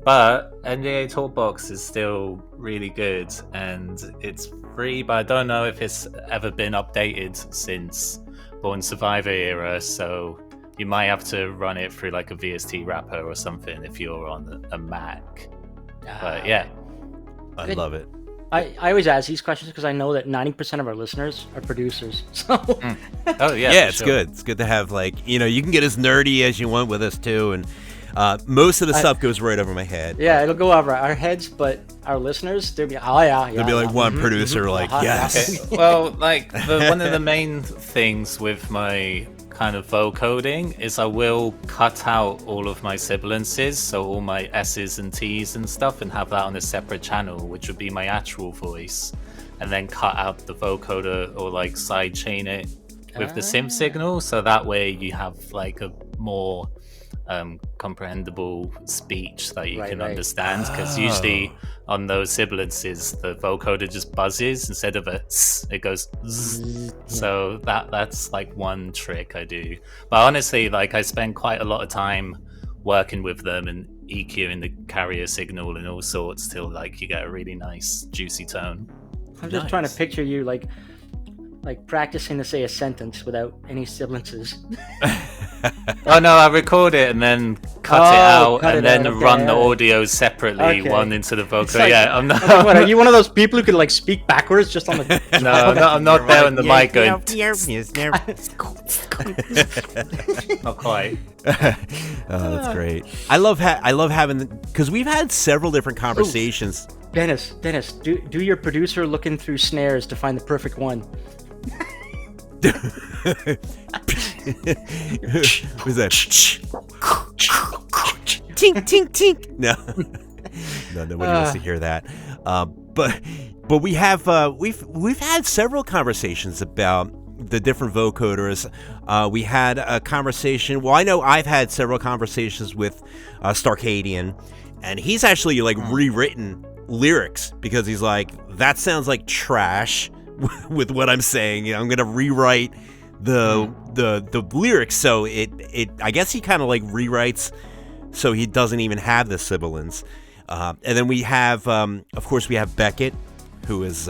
Speaker 3: but MDA Talkbox is still really good, and it's free, but I don't know if it's ever been updated since Born Survivor era, so you might have to run it through like a VST wrapper or something if you're on a Mac. But yeah,
Speaker 1: I
Speaker 2: Good.
Speaker 1: love it.
Speaker 2: I always ask these questions because I know that 90% of our listeners are producers. So
Speaker 3: oh yeah,
Speaker 1: Yeah,
Speaker 3: for
Speaker 1: it's
Speaker 3: sure.
Speaker 1: good. It's good to have you can get as nerdy as you want with us too, and most of the stuff goes right over my head.
Speaker 2: yeah, it'll go over our heads, but our listeners, they'll be, oh yeah,
Speaker 1: There'll be like one producer like, yes.
Speaker 3: Okay. Well, like one of the main things with my kind of vocoding is I will cut out all of my sibilances, so all my S's and T's and stuff, and have that on a separate channel, which would be my actual voice, and then cut out the vocoder or like side chain it with the synth signal, so that way you have like a more comprehensible speech that you can understand, because usually on those sibilances the vocoder just buzzes instead of a s, it goes zzz. So that's like one trick I do. But honestly, like I spend quite a lot of time working with them and EQing the carrier signal and all sorts till like you get a really nice juicy tone.
Speaker 2: I'm just trying to picture you like like practicing to say a sentence without any sibilances.
Speaker 3: Oh no, I record it and then cut it out and then run the audio separately, one into the vocal.
Speaker 2: Like,
Speaker 3: yeah, I'm not.
Speaker 2: What, are you one of those people who can like speak backwards just on the?
Speaker 3: No, I'm not there on the mic going. Not quite.
Speaker 1: Oh, that's great. I love having because we've had several different conversations.
Speaker 2: Ooh. Dennis, do your producer looking through snares to find the perfect one.
Speaker 1: Who's that? Tink, tink, tink. No, nobody wants to hear that. But we have we've had several conversations about the different vocoders. We had a conversation. Well, I know I've had several conversations with Starcadian, and he's actually like rewritten lyrics because he's like, that sounds like trash with what I'm saying. You know, I'm gonna rewrite the lyrics so it I guess he kind of like rewrites so he doesn't even have the sibilants. And then we have of course we have Beckett, who is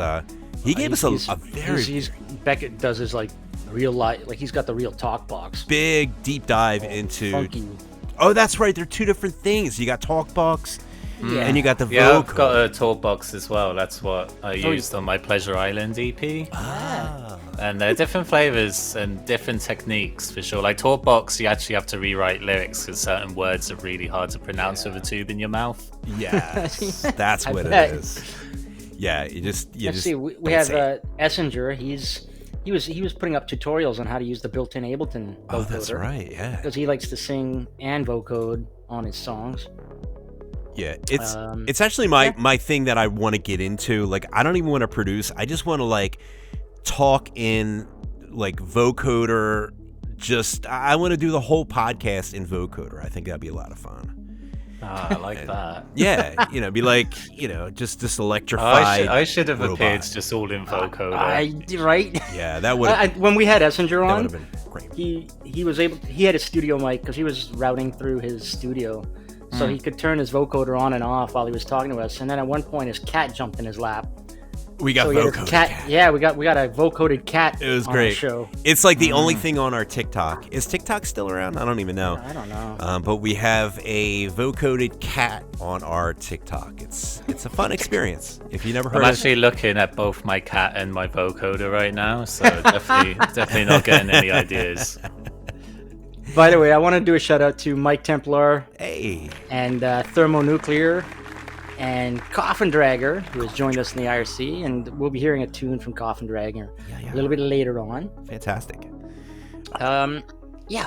Speaker 1: he gave us a very
Speaker 2: Beckett does his like real life, like he's got the real talk box,
Speaker 1: big deep dive into
Speaker 2: funky.
Speaker 1: Oh, that's right, they're two different things. You got talk box and you got the
Speaker 3: vocal.
Speaker 1: vocal.
Speaker 3: I've got a talk box as well. That's what I used on my Pleasure Island EP. And they're different flavors and different techniques for sure. Like talk box, you actually have to rewrite lyrics because certain words are really hard to pronounce with a tube in your mouth.
Speaker 1: Yes, that's what it is. Yeah, you just
Speaker 2: see. We have Essinger. He was putting up tutorials on how to use the built-in Ableton vocoder.
Speaker 1: Oh, that's right. Yeah,
Speaker 2: because he likes to sing and vocode on his songs.
Speaker 1: Yeah, it's actually my thing that I want to get into. Like, I don't even want to produce. I just want to like talk in like vocoder. I want to do the whole podcast in vocoder. I think that'd be a lot of fun.
Speaker 3: I like that.
Speaker 1: Yeah, be like, just electrified.
Speaker 3: I should have
Speaker 1: robot.
Speaker 3: appeared just all in vocoder.
Speaker 2: Right?
Speaker 1: Yeah, that would.
Speaker 2: When we had Essinger on,
Speaker 1: that would have been great.
Speaker 2: He had a studio mic because he was routing through his studio. So he could turn his vocoder on and off while he was talking to us. And then at one point, his cat jumped in his lap.
Speaker 1: We got vocoded cat.
Speaker 2: Yeah, we got a vocoded cat.
Speaker 1: It was
Speaker 2: on
Speaker 1: great.
Speaker 2: Our show.
Speaker 1: It's like the only thing on our TikTok. Is TikTok still around? I don't even know.
Speaker 2: I don't know.
Speaker 1: But we have a vocoded cat on our TikTok. It's a fun experience. If you never heard.
Speaker 3: I'm actually looking at both my cat and my vocoder right now, so definitely not getting any ideas.
Speaker 2: By the way, I want to do a shout out to Mike Templar,
Speaker 1: and
Speaker 2: Thermonuclear, and Coffin Dragger, who has joined us in the IRC, and we'll be hearing a tune from Coffin Dragger a little bit later on.
Speaker 1: Fantastic.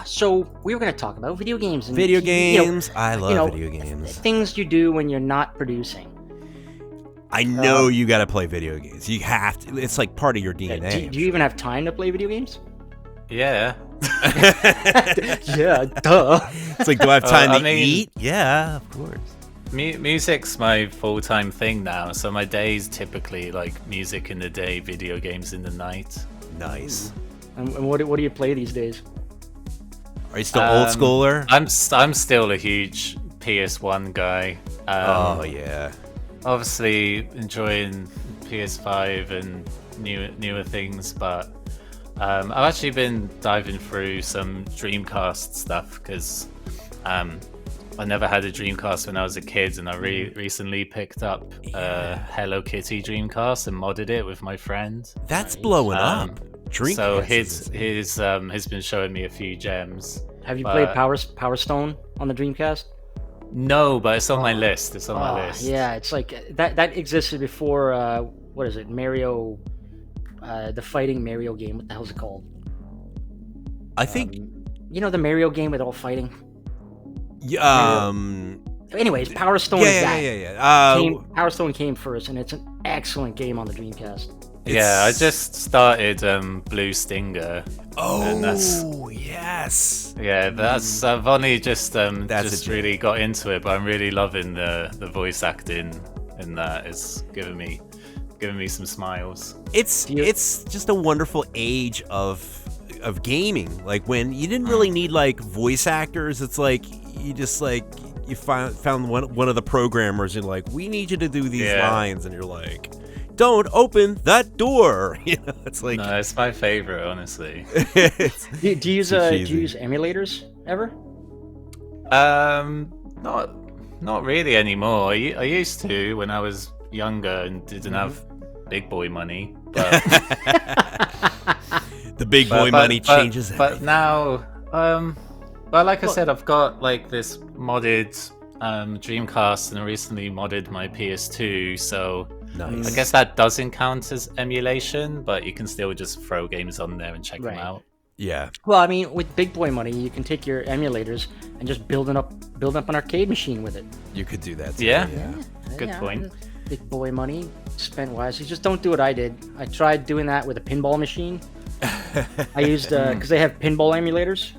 Speaker 2: So we were going to talk about video games. And
Speaker 1: video games. I love video games.
Speaker 2: Things you do when you're not producing.
Speaker 1: I know you got to play video games. You have to. It's like part of your DNA.
Speaker 2: Do you even have time to play video games?
Speaker 3: Yeah.
Speaker 2: Yeah, duh.
Speaker 1: It's like, do I have time to eat? Yeah, of course.
Speaker 3: Music's my full-time thing now, so my days typically like music in the day, video games in the night.
Speaker 1: Nice.
Speaker 2: And what do you play these days?
Speaker 1: Are you still old schooler?
Speaker 3: I'm still a huge PS1 guy.
Speaker 1: Oh yeah.
Speaker 3: Obviously enjoying PS5 and newer things, but I've actually been diving through some Dreamcast stuff because I never had a Dreamcast when I was a kid, and I recently picked up a Hello Kitty Dreamcast and modded it with my friend.
Speaker 1: That's blowing up. Dreamcast.
Speaker 3: So he's been showing me a few gems.
Speaker 2: Have you played Power Stone on the Dreamcast?
Speaker 3: No, but it's on my list. It's on my list.
Speaker 2: Yeah, it's like that existed before. What is it? Mario, the fighting Mario game. What the hell's it called?
Speaker 1: I think
Speaker 2: the Mario game with all fighting. Anyways, Power Stone is that.
Speaker 1: Yeah.
Speaker 2: Power Stone came first, and it's an excellent game on the Dreamcast.
Speaker 3: Yeah, I just started Blue Stinger.
Speaker 1: Oh, yes.
Speaker 3: Yeah, I've only just really got into it, but I'm really loving the voice acting, and that is giving me some smiles.
Speaker 1: It's just a wonderful age of gaming. Like when you didn't really need like voice actors, it's like you just like you found one of the programmers and like, we need you to do these lines, and you're like, don't open that door. It's like
Speaker 3: No, it's my favorite, honestly.
Speaker 2: Do you use emulators ever?
Speaker 3: Not really anymore. I used to when I was younger and didn't have big boy money. But,
Speaker 1: the big boy money changes
Speaker 3: But
Speaker 1: everything.
Speaker 3: now, well, like I said, I've got like this modded Dreamcast, and I recently modded my PS2. So
Speaker 1: Nice.
Speaker 3: I guess that doesn't count as emulation, but you can still just throw games on there and check them out.
Speaker 1: Yeah.
Speaker 2: Well, I mean, with big boy money, you can take your emulators and just build up an arcade machine with it.
Speaker 1: You could do that too.
Speaker 3: Yeah. Good
Speaker 2: Yeah,
Speaker 3: point.
Speaker 2: Big boy money spent wisely. Just don't do what I did. I tried doing that with a pinball machine. I used because they have pinball emulators.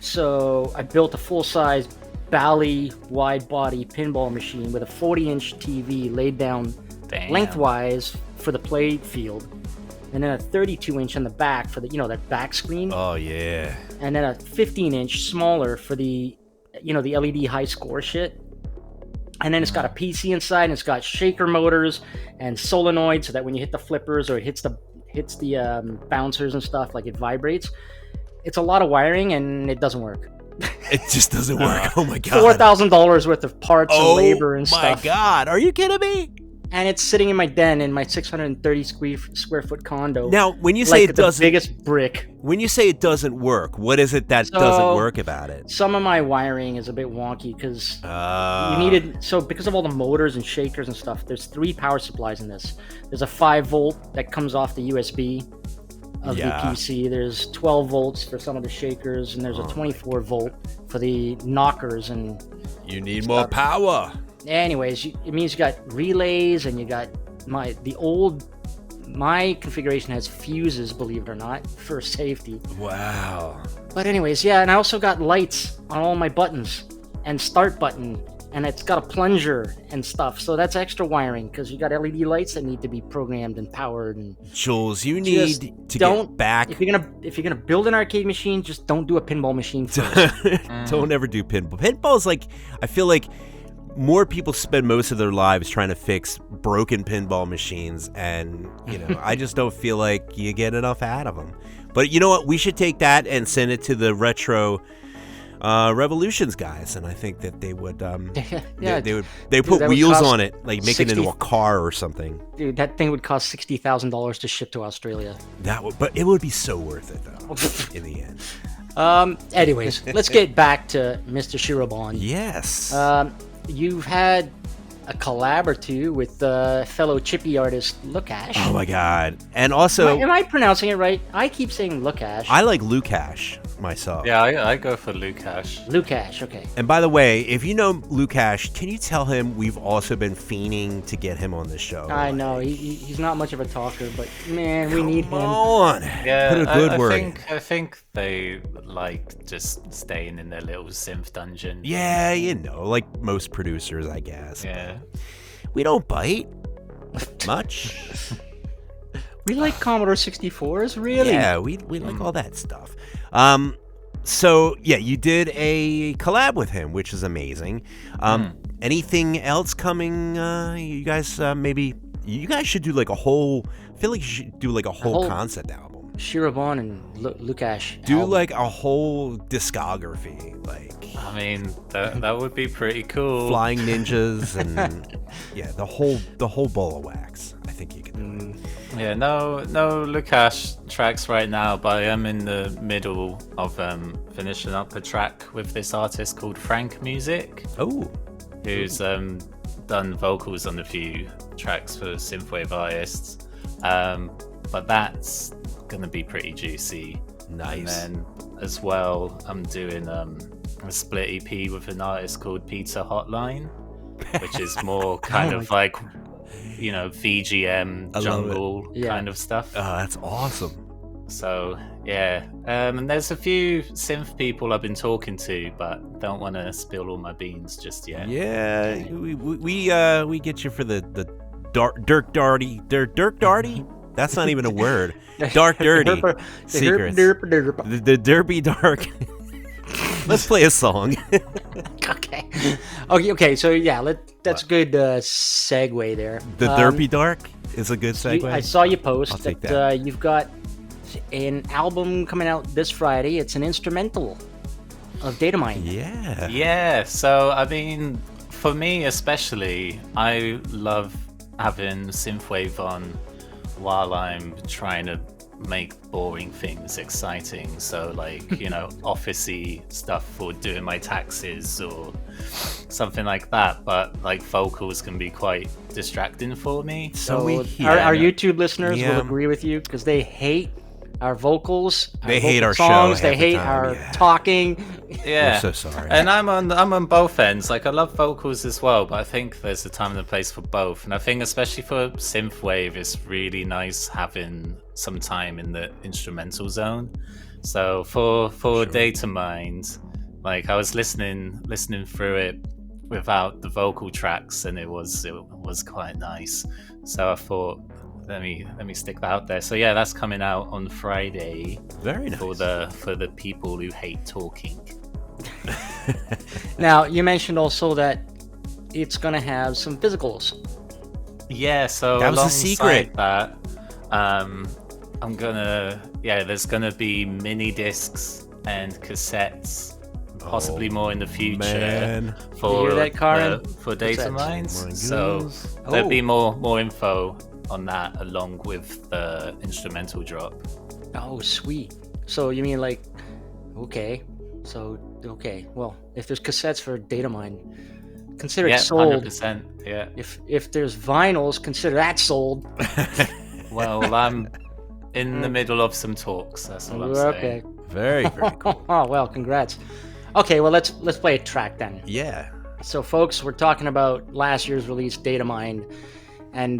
Speaker 2: So I built a full-size Bally wide-body pinball machine with a 40-inch TV laid down
Speaker 3: Damn.
Speaker 2: lengthwise for the play field, and then a 32-inch on the back for the that back screen,
Speaker 1: Oh yeah.
Speaker 2: and then a 15-inch smaller for the the LED high score shit. And then it's got a PC inside, and it's got shaker motors and solenoids, so that when you hit the flippers or it hits the bouncers and stuff, like it vibrates. It's a lot of wiring, and it doesn't work.
Speaker 1: It just doesn't work. Oh my god.
Speaker 2: $4,000 worth of parts and labor and stuff.
Speaker 1: Oh my god. Are you kidding me?
Speaker 2: And it's sitting in my den in my 630 square foot condo.
Speaker 1: Now, when you say
Speaker 2: like
Speaker 1: it
Speaker 2: the
Speaker 1: doesn't,
Speaker 2: biggest brick.
Speaker 1: when you say it doesn't work, what is it that doesn't work about it?
Speaker 2: Some of my wiring is a bit wonky because because of all the motors and shakers and stuff. There's 3 power supplies in this. There's a 5-volt that comes off the USB of the PC. There's 12 volts for some of the shakers, and there's a 24 volt for the knockers and.
Speaker 1: You need more power.
Speaker 2: Anyways, it means you got relays, and you got my configuration has fuses, believe it or not, for safety.
Speaker 1: Wow.
Speaker 2: But anyways, yeah, and I also got lights on all my buttons and start button, and it's got a plunger and stuff. So that's extra wiring because you got LED lights that need to be programmed and powered. And
Speaker 1: Jules, you need to get back.
Speaker 2: If you're gonna build an arcade machine, just don't do a pinball machine first.
Speaker 1: Don't ever do pinball. Pinball is like, I feel like more people spend most of their lives trying to fix broken pinball machines, and I just don't feel like you get enough out of them. But you know what? We should take that and send it to the Retro Revolutions guys, and I think that they would they put wheels on it, like make it into a car or something.
Speaker 2: Dude, that thing would cost $60,000 to ship to Australia.
Speaker 1: But it would be so worth it though in the end.
Speaker 2: Anyways, let's get back to Mr. Shirobon.
Speaker 1: Yes.
Speaker 2: You've had a collab or two with fellow chippy artist Lukash.
Speaker 1: Oh my god. And also,
Speaker 2: am I pronouncing it right? I keep saying Lukash.
Speaker 1: I like Lukash myself.
Speaker 3: Yeah, I go for Lukash.
Speaker 2: Lukash, okay.
Speaker 1: And by the way, if you know Lukash, can you tell him we've also been fiending to get him on the show?
Speaker 2: I know he's not much of a talker, but man, we need him.
Speaker 1: Come on.
Speaker 3: Yeah,
Speaker 1: Put a good word.
Speaker 3: I think they like just staying in their little synth dungeon.
Speaker 1: Yeah, like most producers, I guess.
Speaker 3: Yeah.
Speaker 1: We don't bite much.
Speaker 2: We like Commodore 64s, really?
Speaker 1: Yeah, we like all that stuff. So yeah, you did a collab with him, which is amazing. Anything else coming? You guys maybe you guys should do like a whole. I feel like you should do like a whole concept album.
Speaker 2: Shirobon and Lukash.
Speaker 1: Do like a whole discography, like.
Speaker 3: I mean, that would be pretty cool.
Speaker 1: Flying ninjas and yeah, the whole bowl of wax. I think you can do it.
Speaker 3: Yeah, no Lukash tracks right now, but I am in the middle of finishing up a track with this artist called Frank Music.
Speaker 1: Oh.
Speaker 3: Who's done vocals on a few tracks for synthwave artists. But that's gonna be pretty juicy.
Speaker 1: Nice.
Speaker 3: And then as well, I'm doing a split EP with an artist called Pizza Hotline, which is more kind of like, VGM jungle kind of stuff.
Speaker 1: Oh, that's awesome.
Speaker 3: So yeah, and there's a few synth people I've been talking to, but don't want to spill all my beans just yet.
Speaker 1: Yeah, we get you for the Dirk Darty. That's not even a word. Dark Dirty Secrets. The Derpy Dark. Let's play a song.
Speaker 2: Okay. So yeah, that's a good segue there.
Speaker 1: The Derpy Dark? is a good segue.
Speaker 2: I saw you post
Speaker 1: I'll take
Speaker 2: that you've got an album coming out this Friday. It's an instrumental of Datamine.
Speaker 1: Yeah.
Speaker 3: Yeah, so I mean, for me especially, I love having synthwave on while I'm trying to make boring things exciting. So like, you know, officey stuff for doing my taxes or something like that. But like vocals can be quite distracting for me.
Speaker 1: So we hear.
Speaker 2: Our YouTube listeners
Speaker 1: Yeah.
Speaker 2: will agree with you because they hate our vocals.
Speaker 1: They hate
Speaker 2: vocal
Speaker 1: our show
Speaker 2: songs. They
Speaker 1: half the
Speaker 2: hate
Speaker 1: time,
Speaker 2: our
Speaker 1: yeah.
Speaker 2: talking.
Speaker 3: Yeah.
Speaker 1: I'm so sorry.
Speaker 3: And I'm on both ends. Like I love vocals as well, but I think there's a time and a place for both. And I think especially for synthwave, it's really nice having some time in the instrumental zone. So for Datamind, like I was listening through it without the vocal tracks, and it was quite nice. So I thought, let me stick that out there. So yeah, that's coming out on Friday.
Speaker 1: Very nice.
Speaker 3: For the people who hate talking.
Speaker 2: Now, you mentioned also that it's going to have some physicals.
Speaker 3: Yeah, so
Speaker 1: That was the
Speaker 3: alongside
Speaker 1: secret.
Speaker 3: that, there's gonna be mini discs and cassettes, possibly more in the future
Speaker 1: man.
Speaker 3: for
Speaker 2: You hear that, Karen?
Speaker 3: for data mines.
Speaker 1: My
Speaker 3: So
Speaker 1: goodness.
Speaker 3: there'll
Speaker 2: Oh.
Speaker 3: be more info on that along with the instrumental drop.
Speaker 2: Oh, sweet. So you mean like, okay. Well, if there's cassettes for Datamine, consider
Speaker 3: Yeah,
Speaker 2: it sold.
Speaker 3: 100%. Yeah.
Speaker 2: If there's vinyls, consider that sold.
Speaker 3: Well, I'm in the middle of some talks. That's all I'm saying.
Speaker 2: Okay.
Speaker 1: Very, very cool.
Speaker 2: Oh well, congrats. Okay, well let's play a track then.
Speaker 1: Yeah.
Speaker 2: So, folks, we're talking about last year's release, Datamine, and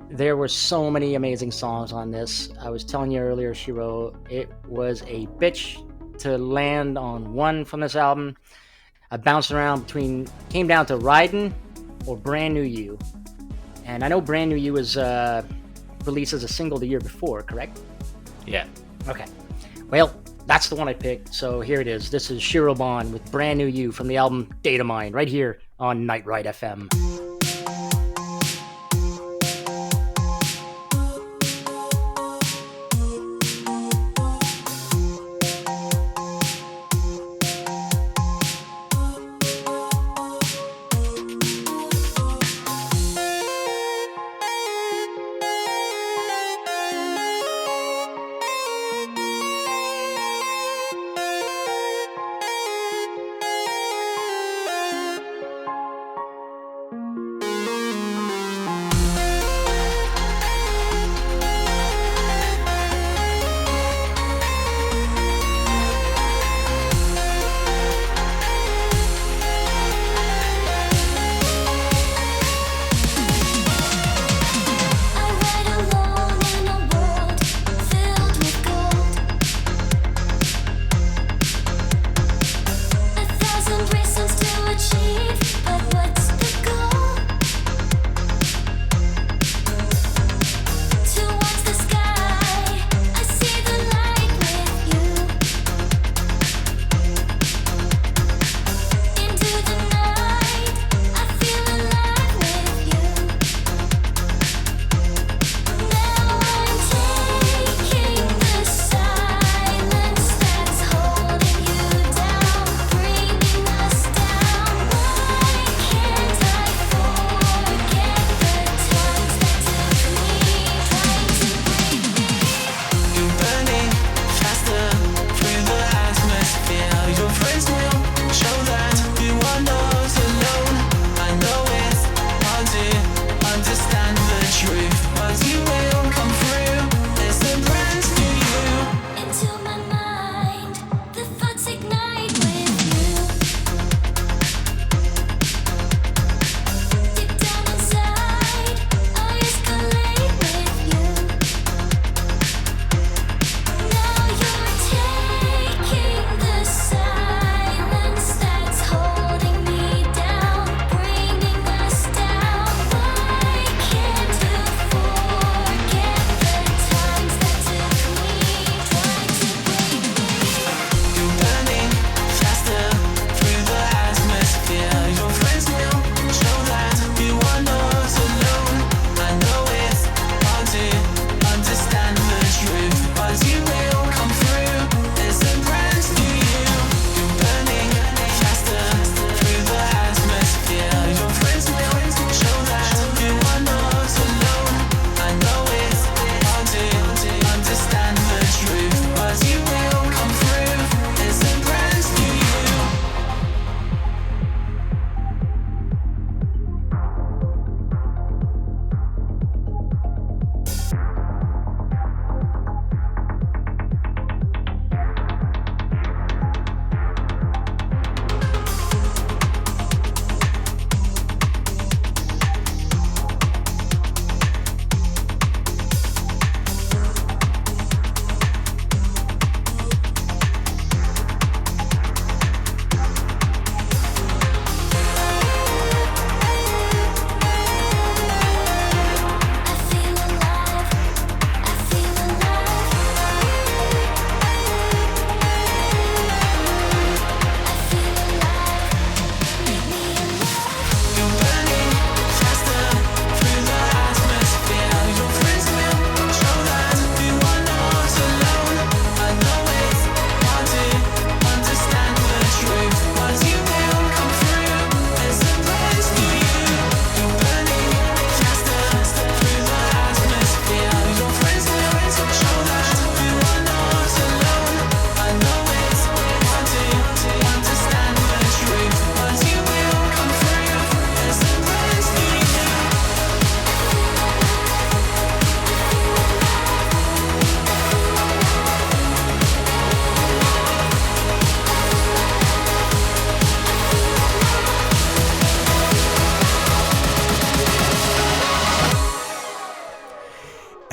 Speaker 2: there were so many amazing songs on this. I was telling you earlier, Shiro, it was a bitch to land on one from this album. I bounced around came down to Ridin' or Brand New You. And I know Brand New You was released as a single the year before, correct?
Speaker 3: Yeah.
Speaker 2: Okay. Well, that's the one I picked. So here it is. This is Shirobon with Brand New You from the album Datamine, right here on Night Ride FM.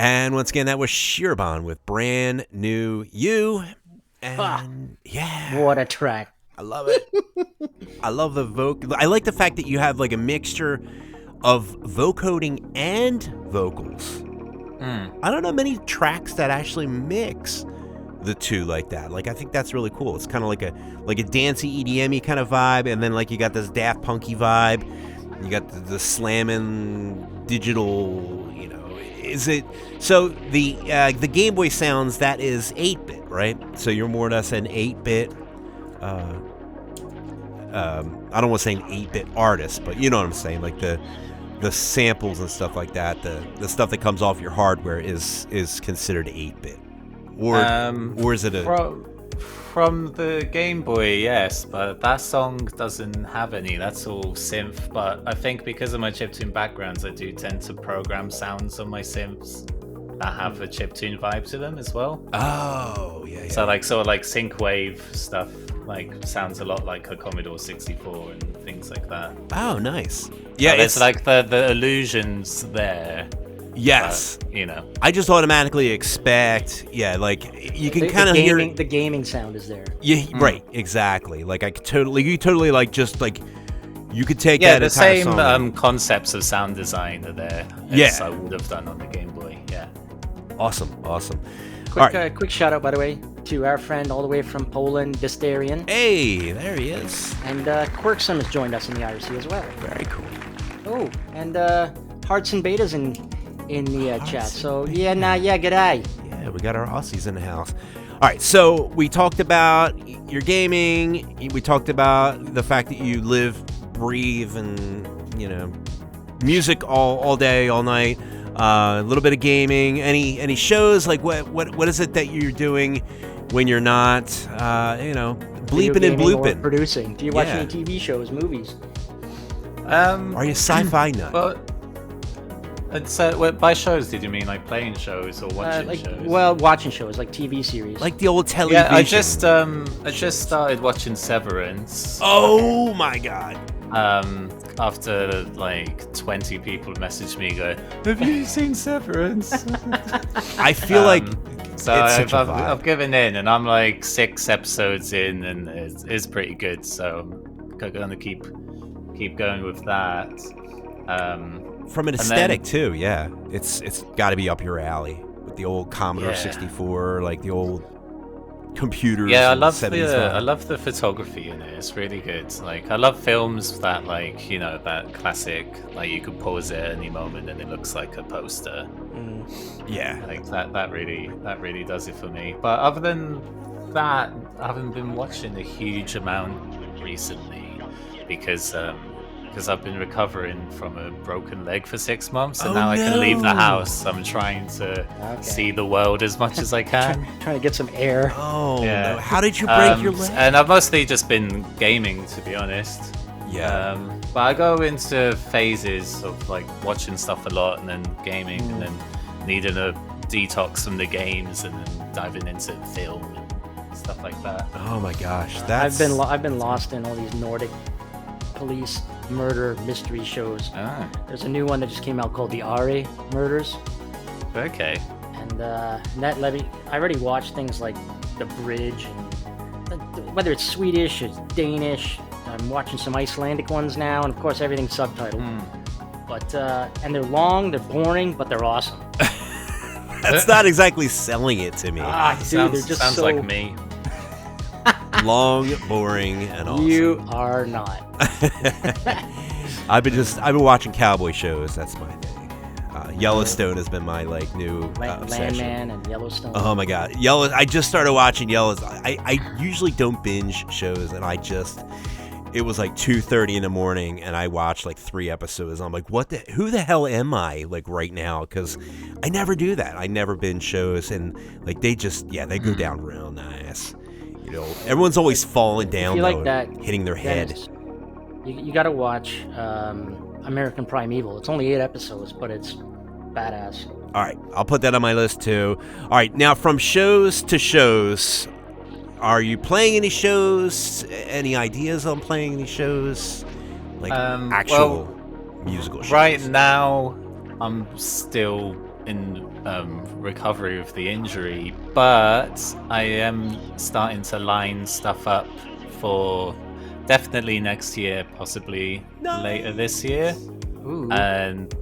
Speaker 1: And once again, that was Shirobon with Brand New You. And yeah,
Speaker 2: What a track.
Speaker 1: I love it. I love the I like the fact that you have like a mixture of vocoding and vocals. I don't know many tracks that actually mix the two like that. Like, I think that's really cool. It's kind of like a dancey EDM-y kind of vibe, and then like you got this Daft Punky vibe. You got the slamming digital, you know. Is it so the Game Boy sounds, that is 8-bit, right? So you're more or less an 8-bit. I don't want to say an 8-bit artist, but you know what I'm saying. Like the samples and stuff like that, the stuff that comes off your hardware is considered 8-bit, or is it
Speaker 3: from the Game Boy? Yes, but that song doesn't have any. That's all synth. But I think because of my chiptune backgrounds, I do tend to program sounds on my synths that have a chiptune vibe to them as well.
Speaker 1: Oh, yeah.
Speaker 3: So like sort of like synthwave stuff, like sounds a lot like a Commodore 64 and things like that.
Speaker 1: Oh, nice. Yeah,
Speaker 3: it's like the illusions there.
Speaker 1: Yes.
Speaker 3: But, you know,
Speaker 1: I just automatically expect, like you can kind of hear
Speaker 2: the gaming sound is there.
Speaker 1: Yeah, right, exactly. Like you totally like just like you could take
Speaker 3: yeah,
Speaker 1: that
Speaker 3: the
Speaker 1: entire
Speaker 3: same
Speaker 1: song.
Speaker 3: Concepts of sound design are there.
Speaker 1: Yeah,
Speaker 3: as I would have done on the Game Boy. Yeah.
Speaker 1: Awesome.
Speaker 2: Quick shout out, by the way, to our friend all the way from Poland, Distarian.
Speaker 1: Hey, there he is.
Speaker 2: And Quirksome has joined us in the IRC as well.
Speaker 1: Very cool.
Speaker 2: Oh, and Hearts and Betas in the chat. So g'day.
Speaker 1: Yeah, we got our Aussies in the house. All right, so we talked about your gaming. We talked about the fact that you live, breathe, and music all day, all night. A little bit of gaming. Any shows? Like what is it that you're doing when you're not bleeping and blooping?
Speaker 2: Producing. Do you watch any TV shows, movies?
Speaker 1: Are you sci-fi nut?
Speaker 3: Well, by shows, did you mean like playing shows or watching shows?
Speaker 2: Well, watching shows like TV series,
Speaker 1: like the old television.
Speaker 3: Yeah, I just started watching Severance.
Speaker 1: Oh my god!
Speaker 3: After like 20 people messaged me, go, "Have you seen Severance?"
Speaker 1: I feel like
Speaker 3: so I've given in, and I'm like 6 episodes in, and it's pretty good. So I'm gonna keep going with that.
Speaker 1: From an aesthetic too, yeah. It's got to be up your alley with the old Commodore 64, like the old computers.
Speaker 3: Yeah, I love the photography in it. It's really good. Like I love films that that classic, like you could pause it at any moment and it looks like a poster.
Speaker 1: Yeah,
Speaker 3: like that really does it for me. But other than that, I haven't been watching a huge amount recently because I've been recovering from a broken leg for 6 months, and now I can leave the house. I'm trying to see the world as much as I can.
Speaker 2: Trying to get some air.
Speaker 1: Oh, yeah. No. How did you break your leg?
Speaker 3: And I've mostly just been gaming, to be honest.
Speaker 1: Yeah.
Speaker 3: But I go into phases of like watching stuff a lot, and then gaming, and then needing a detox from the games, and then diving into film and stuff like that.
Speaker 1: Oh my gosh,
Speaker 2: I've been lost in all these Nordic police murder mystery shows. There's a new one that just came out called the Ari Murders.
Speaker 3: Okay.
Speaker 2: And that I already watched things like The Bridge, and whether it's Swedish, it's Danish. I'm watching some Icelandic ones now, and of course everything's subtitled. But and they're long, they're boring, but they're awesome.
Speaker 1: That's not exactly selling it to me.
Speaker 2: Dude, they're just
Speaker 3: sounds
Speaker 2: so...
Speaker 3: like me.
Speaker 1: Long, boring, and awesome.
Speaker 2: You are not.
Speaker 1: I've been watching cowboy shows. That's my thing. Yellowstone has been my new obsession.
Speaker 2: Landman and Yellowstone.
Speaker 1: Oh my god, I just started watching Yellowstone. I usually don't binge shows, and it was like 2:30 in the morning, and I watched like 3 episodes. I'm like, who the hell am I right now? Because I never do that. I never binge shows, and like they go down real nice. Everyone's always falling down,
Speaker 2: like that,
Speaker 1: hitting their head.
Speaker 2: You got to watch American Primeval. It's only 8 episodes, but it's badass.
Speaker 1: All right, I'll put that on my list too. All right, now from shows to shows, are you playing any shows? Any ideas on playing any shows? Like actual musical shows?
Speaker 3: Right now, I'm still in recovery of the injury, but I am starting to line stuff up for definitely next year, possibly later this year.
Speaker 2: Ooh.
Speaker 3: And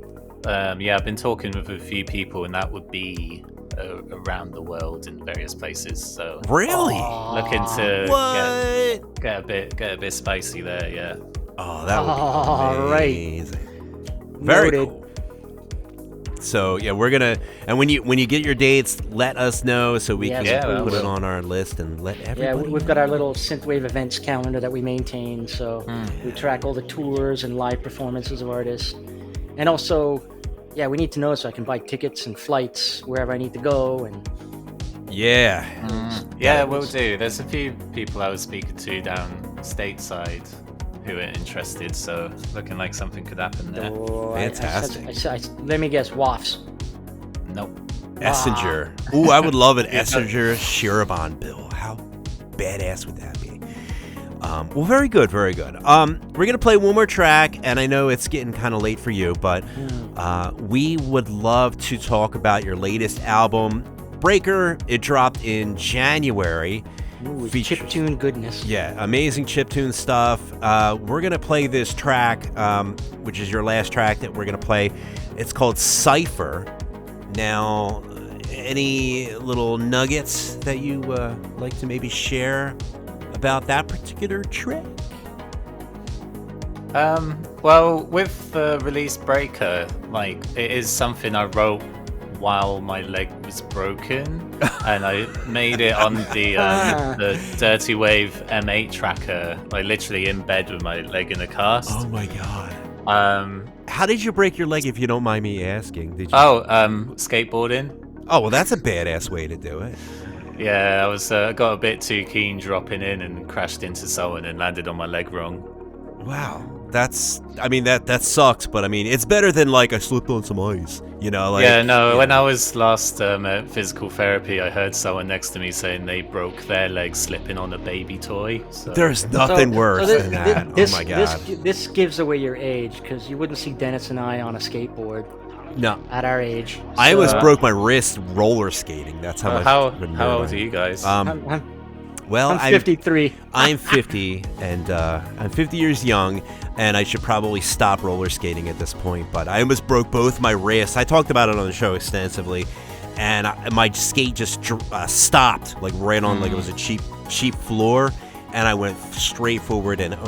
Speaker 3: yeah, I've been talking with a few people, and that would be around the world in various places. So
Speaker 1: Really?
Speaker 3: looking to
Speaker 1: What?
Speaker 3: get a bit spicy there. Yeah.
Speaker 1: Oh, that would
Speaker 2: All
Speaker 1: be
Speaker 2: right.
Speaker 1: amazing. Very
Speaker 2: Noted.
Speaker 1: cool. So yeah, we're gonna, and when you get your dates, let us know so we
Speaker 2: Yes,
Speaker 1: can
Speaker 3: Yeah,
Speaker 1: put
Speaker 3: please.
Speaker 1: it on our list and let
Speaker 2: Yeah,
Speaker 1: everybody.
Speaker 2: we've got our little synthwave events calendar that we maintain, so we track all the tours and live performances of artists, and also, yeah, we need to know so I can buy tickets and flights wherever I need to go. And
Speaker 1: Yeah.
Speaker 3: Yeah, will do. There's a few people I was speaking to down stateside who are interested, so looking like something could happen there.
Speaker 2: oh,
Speaker 1: Fantastic.
Speaker 2: Let me guess, wafts.
Speaker 3: Nope.
Speaker 1: Essinger. Ooh, I would love an Essinger Shirobon bill. How badass would that be? Well, very good, very good. We're gonna play one more track, and I know it's getting kind of late for you, but we would love to talk about your latest album, Breaker. It dropped in January.
Speaker 2: Ooh,
Speaker 1: Features-
Speaker 2: chiptune goodness.
Speaker 1: Yeah, amazing chiptune stuff. We're going to play this track, which is your last track that we're going to play. It's called Cypher. Now, any little nuggets that you like to maybe share about that particular track?
Speaker 3: Well, with the release Breaker, like, it is something I wrote while my leg was broken, and I made it on the Dirty Wave M8 tracker, like literally in bed with my leg in a cast.
Speaker 1: Oh my god.
Speaker 3: How
Speaker 1: did you break your leg, if you don't mind me asking? Did you?
Speaker 3: Skateboarding.
Speaker 1: Oh, well, that's a badass way to do it.
Speaker 3: Yeah, I was got a bit too keen dropping in and crashed into someone and landed on my leg wrong.
Speaker 1: Wow. That sucks, but I mean, it's better than like I slipped on some ice, you know? Like,
Speaker 3: Yeah, no, when I was last at physical therapy, I heard someone next to me saying they broke their leg slipping on a baby toy. So.
Speaker 1: There's nothing worse than that. Oh my god.
Speaker 2: This gives away your age, because you wouldn't see Dennis and I on a skateboard
Speaker 1: No.
Speaker 2: at our age.
Speaker 1: I
Speaker 2: So,
Speaker 1: almost broke my wrist roller skating. That's how much.
Speaker 3: How
Speaker 1: would
Speaker 3: old
Speaker 1: murder.
Speaker 3: are you guys?
Speaker 1: Well,
Speaker 2: I'm 53.
Speaker 1: I'm 50, and I'm 50 years young, and I should probably stop roller skating at this point. But I almost broke both my wrists. I talked about it on the show extensively, and my skate just stopped, like right on, like it was a cheap floor, and I went straight forward and I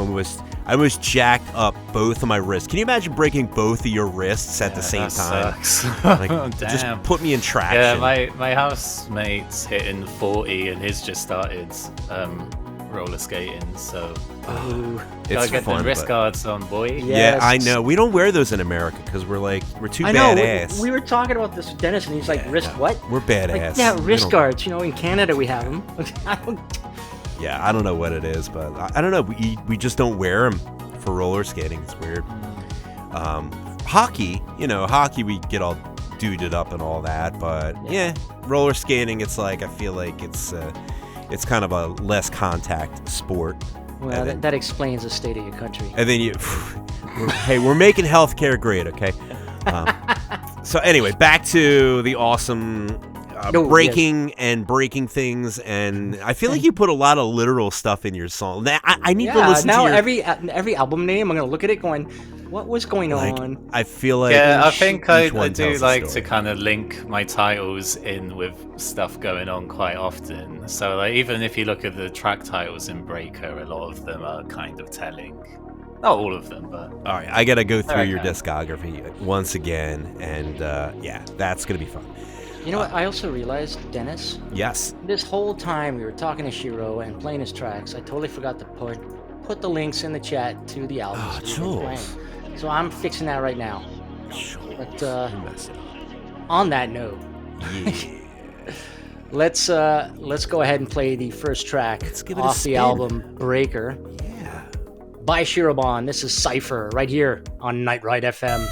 Speaker 1: almost jacked up both of my wrists. Can you imagine breaking both of your wrists at the same time?
Speaker 3: Sucks.
Speaker 1: Like,
Speaker 3: Damn.
Speaker 1: just put me in traction.
Speaker 3: Yeah, my housemate's hitting 40 and he's just started roller skating, so
Speaker 2: Ooh.
Speaker 3: gotta
Speaker 1: It's
Speaker 3: get
Speaker 1: fun,
Speaker 3: the wrist
Speaker 1: but-
Speaker 3: guards on, boy.
Speaker 1: Yeah, I
Speaker 2: Yes.
Speaker 1: know. We don't wear those in America because we're too
Speaker 2: I know.
Speaker 1: badass.
Speaker 2: We were talking about this with Dennis, and he's like,
Speaker 1: Yeah,
Speaker 2: wrist
Speaker 1: no.
Speaker 2: what?
Speaker 1: We're badass.
Speaker 2: Like, yeah,
Speaker 1: We
Speaker 2: wrist
Speaker 1: don't-
Speaker 2: guards. You know, in Canada we have them.
Speaker 1: Yeah, I don't know what it is, but I don't know. We just don't wear them for roller skating. It's weird. Hockey, we get all duded up and all that, but yeah, roller skating, it's like I feel like it's kind of a less contact sport.
Speaker 2: Well,
Speaker 1: And then-
Speaker 2: that explains the state of your country.
Speaker 1: And then we're making healthcare great, okay? So anyway, back to the awesome breaking and breaking things, and I feel like you put a lot of literal stuff in your song. I need to listen
Speaker 2: now
Speaker 1: to your...
Speaker 2: every album name, I'm gonna look at it going, what was going on?
Speaker 1: I feel like
Speaker 3: Yeah, I think I
Speaker 1: each one
Speaker 3: do
Speaker 1: tells a
Speaker 3: like to
Speaker 1: story.
Speaker 3: kind of link my titles in with stuff going on quite often. So like, even if you look at the track titles in Breaker, a lot of them are kind of telling. Not all of them, but
Speaker 1: All right, I gotta go through
Speaker 3: Alright,
Speaker 1: your
Speaker 3: man.
Speaker 1: discography once again, and yeah, that's gonna be fun.
Speaker 2: You know what? I also realized, Dennis,
Speaker 1: Yes.
Speaker 2: this whole time we were talking to Shiro and playing his tracks, I totally forgot to put the links in the chat to the albums
Speaker 1: Oh,
Speaker 2: we've been
Speaker 1: Jules.
Speaker 2: playing. So I'm fixing that right now. But
Speaker 1: You messed it up.
Speaker 2: on that note,
Speaker 1: Yeah.
Speaker 2: let's go ahead and play the first track
Speaker 1: Let's give it a
Speaker 2: off the
Speaker 1: spin.
Speaker 2: album Breaker
Speaker 1: Yeah.
Speaker 2: by Shirobon. This is Cypher right here on Night Ride FM.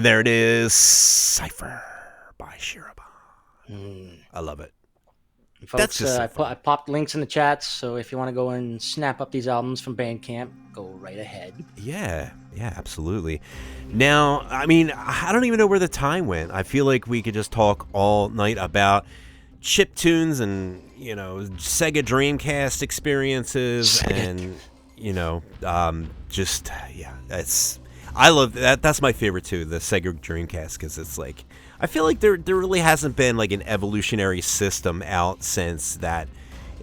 Speaker 1: And there it is, Cypher by Shirobon. I love it.
Speaker 2: Folks,
Speaker 1: That's just so
Speaker 2: I popped links in the chats, so if you want to go and snap up these albums from Bandcamp, go right ahead.
Speaker 1: Yeah, absolutely. Now, I mean, I don't even know where the time went. I feel like we could just talk all night about chip tunes and, Sega Dreamcast experiences and, I love that. That's my favorite too, the Sega Dreamcast, because it's like, I feel like there really hasn't been like an evolutionary system out since that,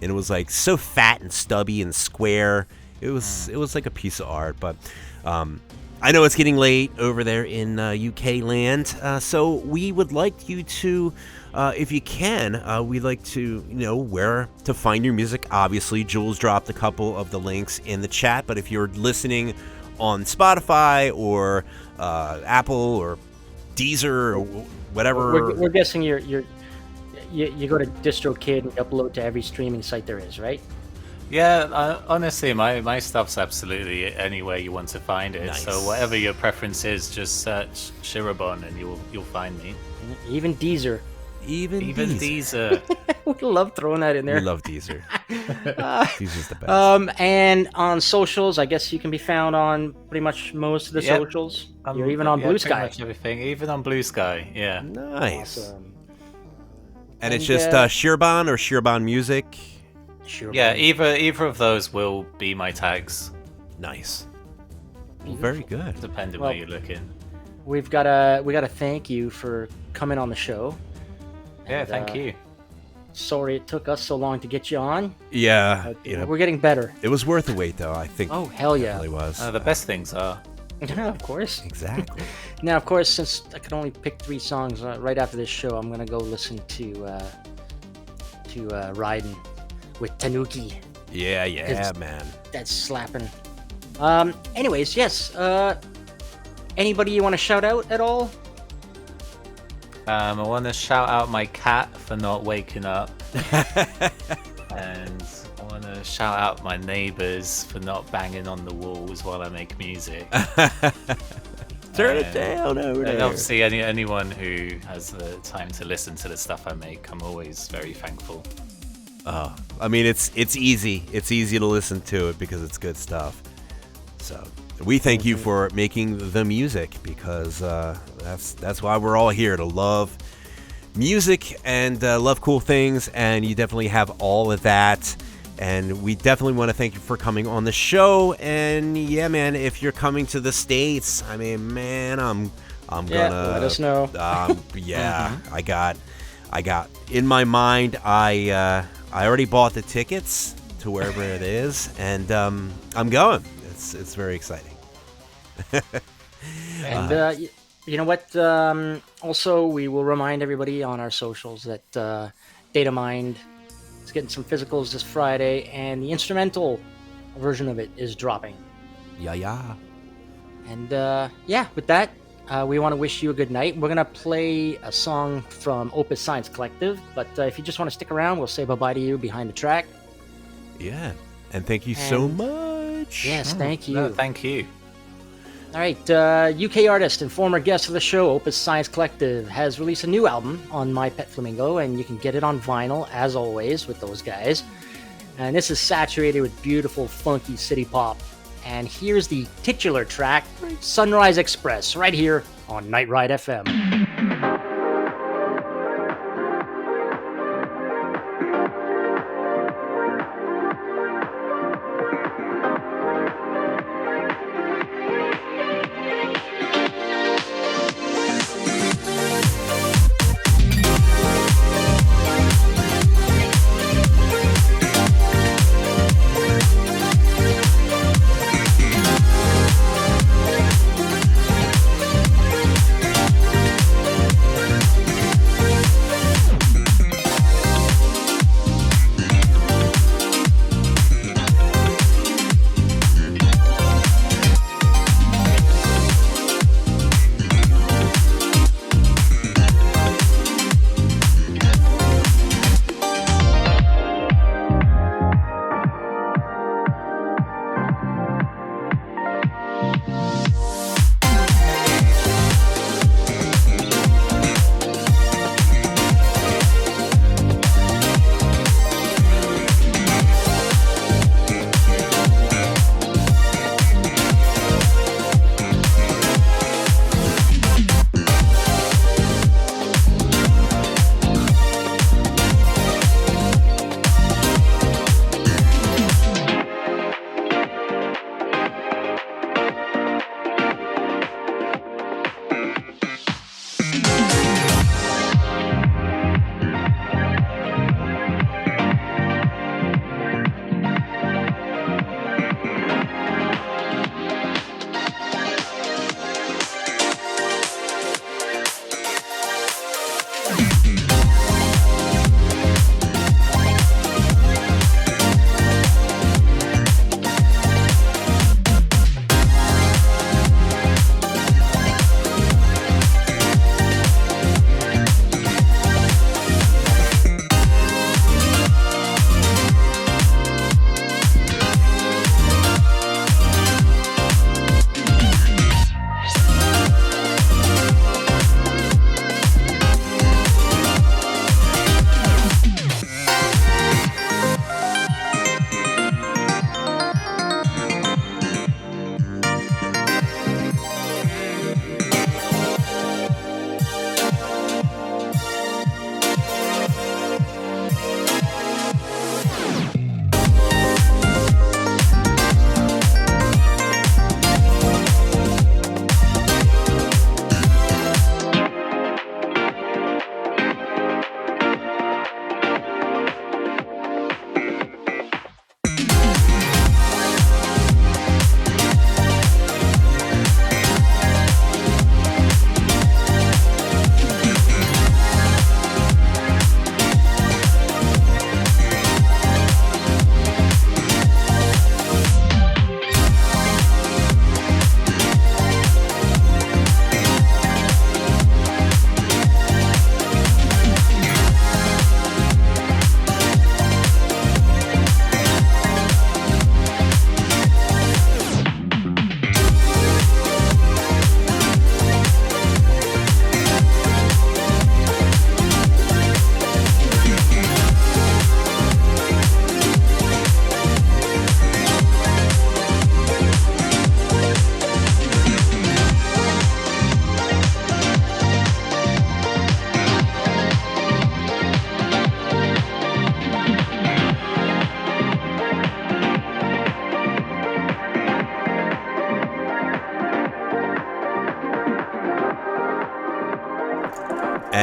Speaker 1: and it was like so fat and stubby and square. It was like a piece of art. But I know it's getting late over there in UK land, so we would like you to, if you can, we'd like to where to find your music. Obviously, Jules dropped a couple of the links in the chat, but if you're listening on Spotify or Apple or Deezer or whatever,
Speaker 2: we're guessing you go to DistroKid and upload to every streaming site there is, right?
Speaker 3: Yeah, honestly, my stuff's absolutely anywhere you want to find it.
Speaker 1: Nice.
Speaker 3: So whatever your preference is, just search Shirobon and you'll find me.
Speaker 2: Even Deezer.
Speaker 1: even
Speaker 3: Deezer.
Speaker 2: We love throwing that in there.
Speaker 1: We love Deezer. Deezer's the best.
Speaker 2: And on socials, I guess you can be found on pretty much most of the
Speaker 3: Yep.
Speaker 2: socials. You're even on Blue
Speaker 3: pretty
Speaker 2: Sky.
Speaker 3: much everything, even on Blue Sky. Yeah.
Speaker 1: Nice.
Speaker 2: Awesome.
Speaker 1: And it's
Speaker 2: And,
Speaker 1: just Shirobon or Shirobon Music.
Speaker 2: Sure.
Speaker 3: Yeah, either of those will be my tags,
Speaker 1: Nice. Well, very good.
Speaker 3: depending
Speaker 2: Well,
Speaker 3: where you're looking.
Speaker 2: we gotta thank you for coming on the show.
Speaker 3: Yeah,
Speaker 2: And,
Speaker 3: thank you.
Speaker 2: Sorry it took us so long to get you on.
Speaker 1: Yeah,
Speaker 2: We're getting better.
Speaker 1: it was worth the wait, though. I think.
Speaker 2: Oh, hell
Speaker 1: it
Speaker 2: yeah.
Speaker 1: really was.
Speaker 3: The best things are.
Speaker 2: Yeah, of course.
Speaker 1: Exactly.
Speaker 2: Now, of course, since I could only pick 3 songs right after this show, I'm gonna go listen to Riding with Tanuki.
Speaker 1: Yeah,
Speaker 2: It's-
Speaker 1: man.
Speaker 2: That's slapping. Anyways, yes. Anybody you want to shout out at all?
Speaker 3: I want to shout out my cat for not waking up, and I want to shout out my neighbors for not banging on the walls while I make music.
Speaker 1: Turn it down over
Speaker 3: And
Speaker 1: there.
Speaker 3: obviously, anyone who has the time to listen to the stuff I make, I'm always very thankful.
Speaker 1: I mean, it's easy. It's easy to listen to it because it's good stuff. So we thank you for making the music, because that's why we're all here, to love music and love cool things. And you definitely have all of that. And we definitely want to thank you for coming on the show. And yeah, man, if you're coming to the States, I mean, man, I'm
Speaker 2: Yeah,
Speaker 1: gonna
Speaker 2: let us know.
Speaker 1: Yeah, I got in my mind. I already bought the tickets to wherever it is, and I'm going. It's very exciting.
Speaker 2: And you know what? Also, we will remind everybody on our socials that Datamind is getting some physicals this Friday, and the instrumental version of it is dropping.
Speaker 1: Yeah.
Speaker 2: And yeah, with that, we want to wish you a good night. We're going to play a song from Opus Science Collective, but if you just want to stick around, we'll say bye-bye to you behind the track.
Speaker 1: Yeah. And thank you so
Speaker 2: And-
Speaker 1: much.
Speaker 2: Yes, thank you.
Speaker 3: No, thank you.
Speaker 2: All right, UK artist and former guest of the show, Opus Science Collective, has released a new album on My Pet Flamingo, and you can get it on vinyl, as always, with those guys. And this is saturated with beautiful, funky city pop. And here's the titular track, Sunrise Express, right here on Night Ride FM.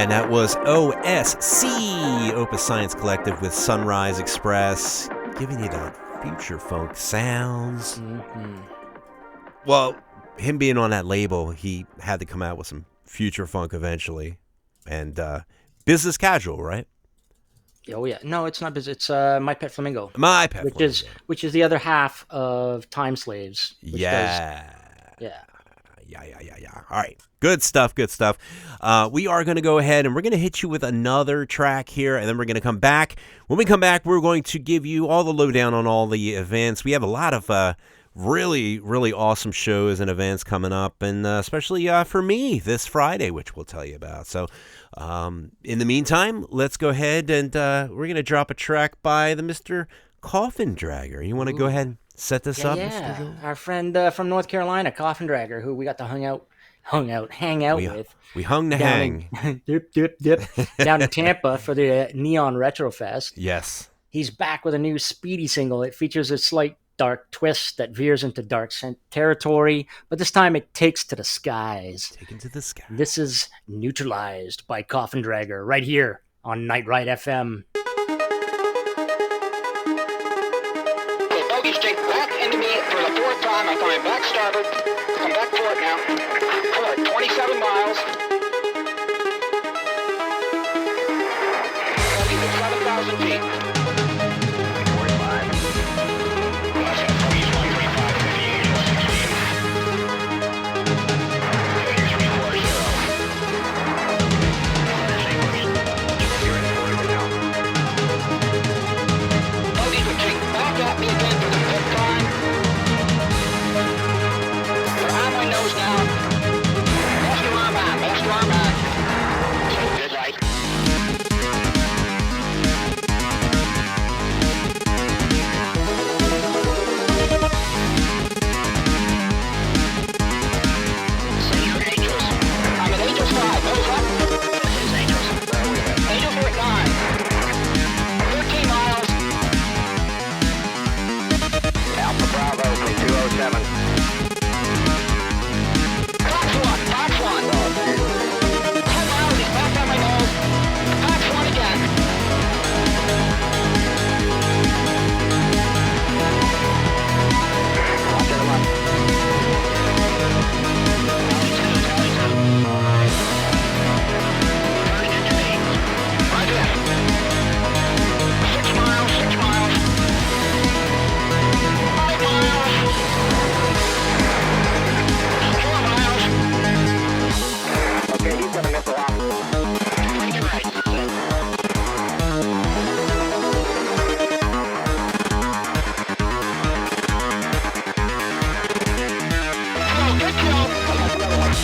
Speaker 1: And that was OSC, Opus Science Collective, with Sunrise Express, giving you that future funk sounds.
Speaker 2: Mm-hmm.
Speaker 1: Well, him being on that label, he had to come out with some future funk eventually. And business casual, right?
Speaker 2: Oh yeah, no, it's not business. It's My Pet Flamingo.
Speaker 1: My Pet
Speaker 2: which
Speaker 1: Flamingo.
Speaker 2: which is the other half of Time Slaves. Which
Speaker 1: Yeah.
Speaker 2: Yeah.
Speaker 1: All right. Good stuff. We are going to go ahead and we're going to hit you with another track here, and then we're going to come back. When we come back, we're going to give you all the lowdown on all the events. We have a lot of really, really awesome shows and events coming up, and especially for me this Friday, which we'll tell you about. So in the meantime, let's go ahead and we're going to drop a track by the Mr. Coffin Dragger. You want to go ahead and set this up, Mr. Joel?
Speaker 2: Our friend from North Carolina, Coffin Dragger, who we got to hang out with.
Speaker 1: We hung to hang.
Speaker 2: Dip, down in Tampa for the Neon Retro Fest.
Speaker 1: Yes.
Speaker 2: He's back with a new Speedy single. It features a slight dark twist that veers into dark territory, but this time it takes to the skies.
Speaker 1: Taken to the sky.
Speaker 2: This is Neutralized by Coffin Dragger right here on Night Ride FM.
Speaker 5: Bogies take back into me for the fourth time. I'm coming back starboard. Come back port now. Port, 27 miles. Bogies at 7,000 feet. 45. Bogies 135, 58, 16. Bogies would take back at me again for the fifth time. They're on my nose now. Master arm on, master arm on. Good light. Senior Angels. I'm at Angels 5. Nose up. This is Angels. Angels are at 9. 13 miles. Alpha Bravo from 207. Fox 1, Fox 1. 10 miles, he's back on my nose. Fox 1 again. Roger the left. Turning into me. Roger. 6 miles, 6 miles. 5 miles. 4 miles. Okay, he's gonna miss a lot. Take it right. Control, good control. Another one.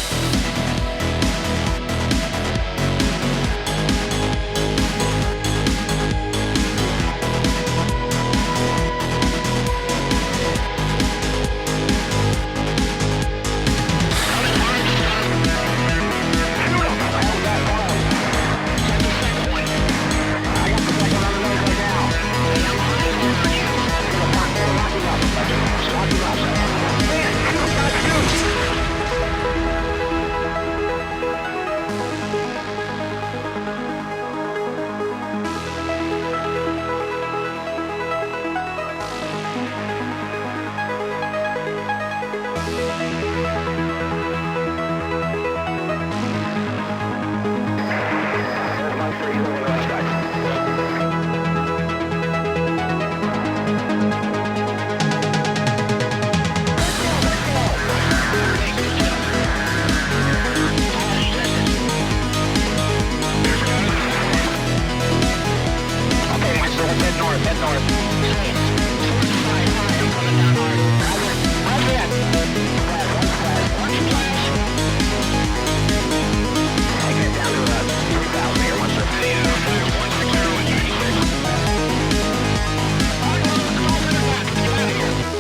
Speaker 5: Okay, Maestro, head north, head north. I'm coming down hard. Roger that. Watch your flash. I get down to 3,000 here, Maestro. 160 and 86.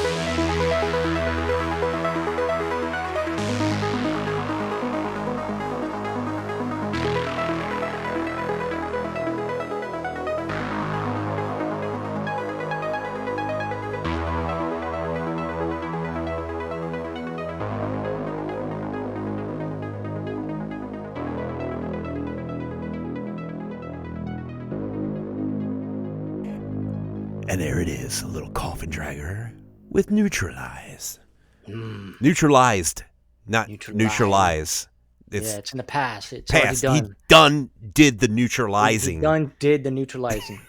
Speaker 1: And there it is, a little coffin dragger with Neutralize. Neutralized, not neutralize.
Speaker 2: It's in the past. It's
Speaker 1: past.
Speaker 2: already
Speaker 1: He done did the neutralizing.
Speaker 2: He done did the neutralizing.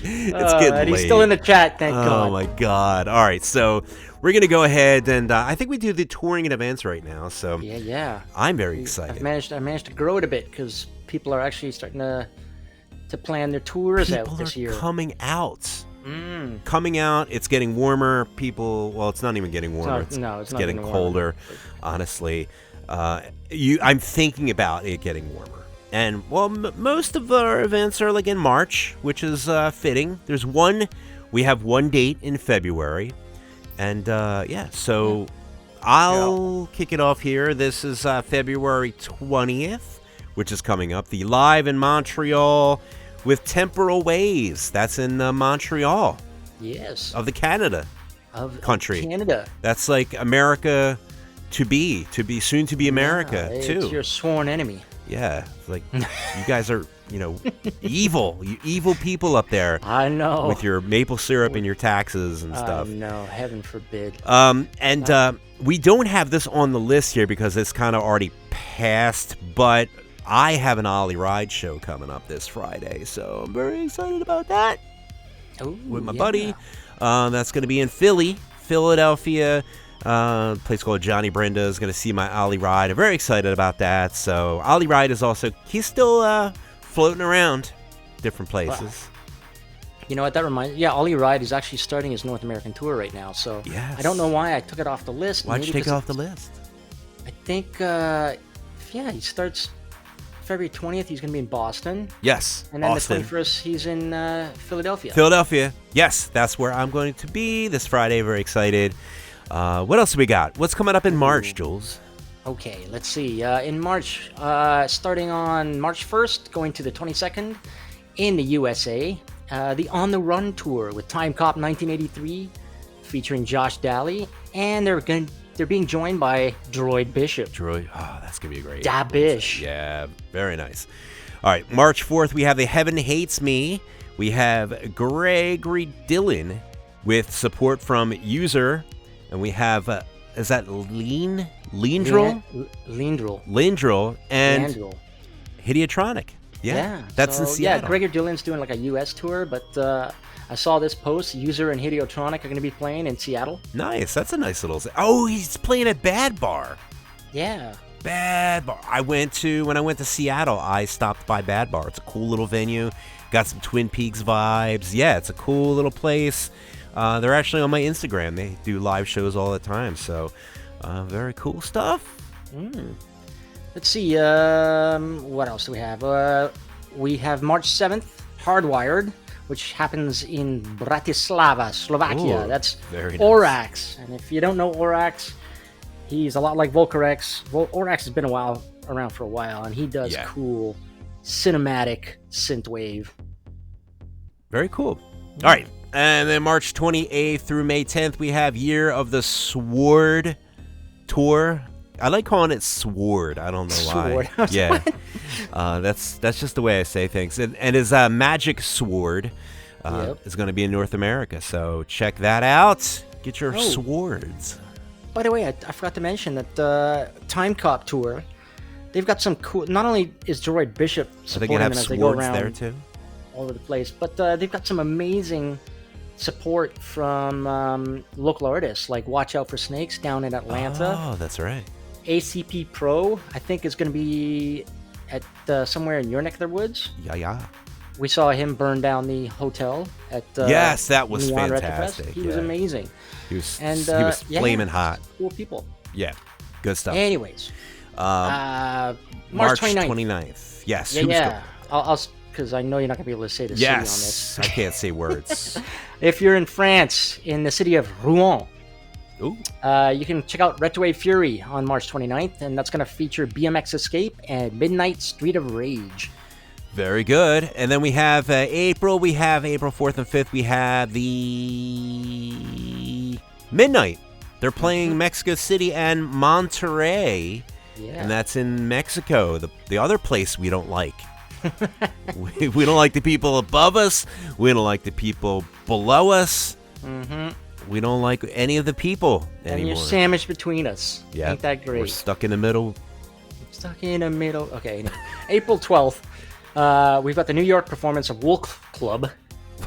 Speaker 1: It's getting
Speaker 2: and
Speaker 1: late.
Speaker 2: he's still in the chat, thank God.
Speaker 1: Oh my God! All right, so we're gonna go ahead and I think we do the touring and events right now. So
Speaker 2: Yeah.
Speaker 1: I'm very excited.
Speaker 2: I managed to grow it a bit because people are actually starting to plan their tours
Speaker 1: People
Speaker 2: out this
Speaker 1: are
Speaker 2: year.
Speaker 1: coming out. Coming out. It's getting warmer. Well, it's not even getting warmer.
Speaker 2: It's not
Speaker 1: getting
Speaker 2: getting
Speaker 1: colder. Honestly, I'm thinking about it getting warmer. And well, most of our events are like in March, which is fitting. We have one date in February, and so I'll kick it off here. This is February 20th, which is coming up. The Live in Montreal with Temporal Waves. That's in Montreal.
Speaker 2: Yes.
Speaker 1: Of the Canada country.
Speaker 2: Canada.
Speaker 1: That's like America to be soon to be America too.
Speaker 2: It's your sworn enemy.
Speaker 1: Yeah, it's like you guys are, evil. You evil people up there.
Speaker 2: I know.
Speaker 1: With your maple syrup and your taxes and stuff.
Speaker 2: No, heaven forbid.
Speaker 1: We don't have this on the list here because it's kind of already passed, but I have an Ollie Ride show coming up this Friday, so I'm very excited about that.
Speaker 2: Ooh,
Speaker 1: with my buddy. That's going to be in Philadelphia. A place called Johnny Brenda is going to see my Ollie Ride. I'm very excited about that. So Ollie Ride is he's still floating around different places.
Speaker 2: Wow. You know what that reminds? Yeah, Ollie Ride is actually starting his North American tour right now. So
Speaker 1: yes.
Speaker 2: I don't know why I took it off the list.
Speaker 1: Why'd you take it off the list?
Speaker 2: I think, he starts February 20th. He's going to be in Boston.
Speaker 1: Yes,
Speaker 2: and then
Speaker 1: Austin.
Speaker 2: the 21st, he's in Philadelphia.
Speaker 1: Philadelphia. Yes, that's where I'm going to be this Friday. Very excited. What else do we got? What's coming up in March, Jules?
Speaker 2: Okay, let's see. In March, starting on March 1st, going to the 22nd in the USA, the On the Run tour with Time Cop 1983, featuring Josh Daly, and they're being joined by Droid Bishop.
Speaker 1: That's gonna be a great.
Speaker 2: Da Bish.
Speaker 1: Yeah, very nice. All right, March 4th, we have the Heaven Hates Me. We have Gregory Dillon with support from User. And we have, is that Lindrel? Lindrel and Hidiotronic. Yeah, that's in Seattle.
Speaker 2: Yeah, Gregor Dillon's doing like a U.S. tour, but I saw this post. User and Hidiotronic are going to be playing in Seattle.
Speaker 1: Nice. That's a nice little... Oh, he's playing at Bad Bar.
Speaker 2: Yeah.
Speaker 1: Bad Bar. When I went to Seattle, I stopped by Bad Bar. It's a cool little venue. Got some Twin Peaks vibes. Yeah, it's a cool little place. They're actually on my Instagram. They do live shows all the time, so very cool stuff.
Speaker 2: Let's see, what else do we have? We have March 7th, Hardwired, which happens in Bratislava, Slovakia.
Speaker 1: Ooh,
Speaker 2: that's
Speaker 1: very nice.
Speaker 2: Orax. And if you don't know Orax, he's a lot like Volcarex. Orax has been around for a while, and he does cool cinematic synthwave.
Speaker 1: Very cool. All right. And then March 28th through May 10th, we have Year of the Sword tour. I like calling it Sword. I don't know why. Yeah, that's just the way I say things. And his Magic Sword is going to be in North America. So check that out. Get your swords.
Speaker 2: By the way, I forgot to mention that Time Cop tour. They've got some cool. Not only is Droid Bishop supporting them as they go around
Speaker 1: there too,
Speaker 2: all over the place, but they've got some amazing support from local artists like Watch Out for Snakes down in Atlanta.
Speaker 1: Oh, that's right.
Speaker 2: ACP Pro, I think, is going to be at somewhere in your neck of the woods.
Speaker 1: Yeah.
Speaker 2: We saw him burn down the hotel at
Speaker 1: yes, that was
Speaker 2: Neon
Speaker 1: fantastic.
Speaker 2: He was amazing.
Speaker 1: He was flaming hot.
Speaker 2: Cool people.
Speaker 1: Yeah, good stuff.
Speaker 2: Anyways,
Speaker 1: March 29th. Yes.
Speaker 2: Yeah. I'll because I know you're not going to be able to say the city on this.
Speaker 1: Yes, I can't say words.
Speaker 2: If you're in France, in the city of Rouen,
Speaker 1: ooh,
Speaker 2: you can check out Retrowave Fury on March 29th, and that's going to feature BMX Escape and Midnight Street of Rage.
Speaker 1: Very good. And then we have April. We have April 4th and 5th. We have the Midnight. They're playing Mexico City and Monterrey.
Speaker 2: Yeah.
Speaker 1: And that's in Mexico, the other place we don't like. We don't like the people above us. We don't like the people below us. We don't like any of the people
Speaker 2: And
Speaker 1: anymore.
Speaker 2: you're sandwiched between us.
Speaker 1: Yeah,
Speaker 2: Ain't that great?
Speaker 1: we're stuck in the middle.
Speaker 2: Stuck in the middle. Okay. Anyway. April 12th, we've got the New York performance of Wolf Club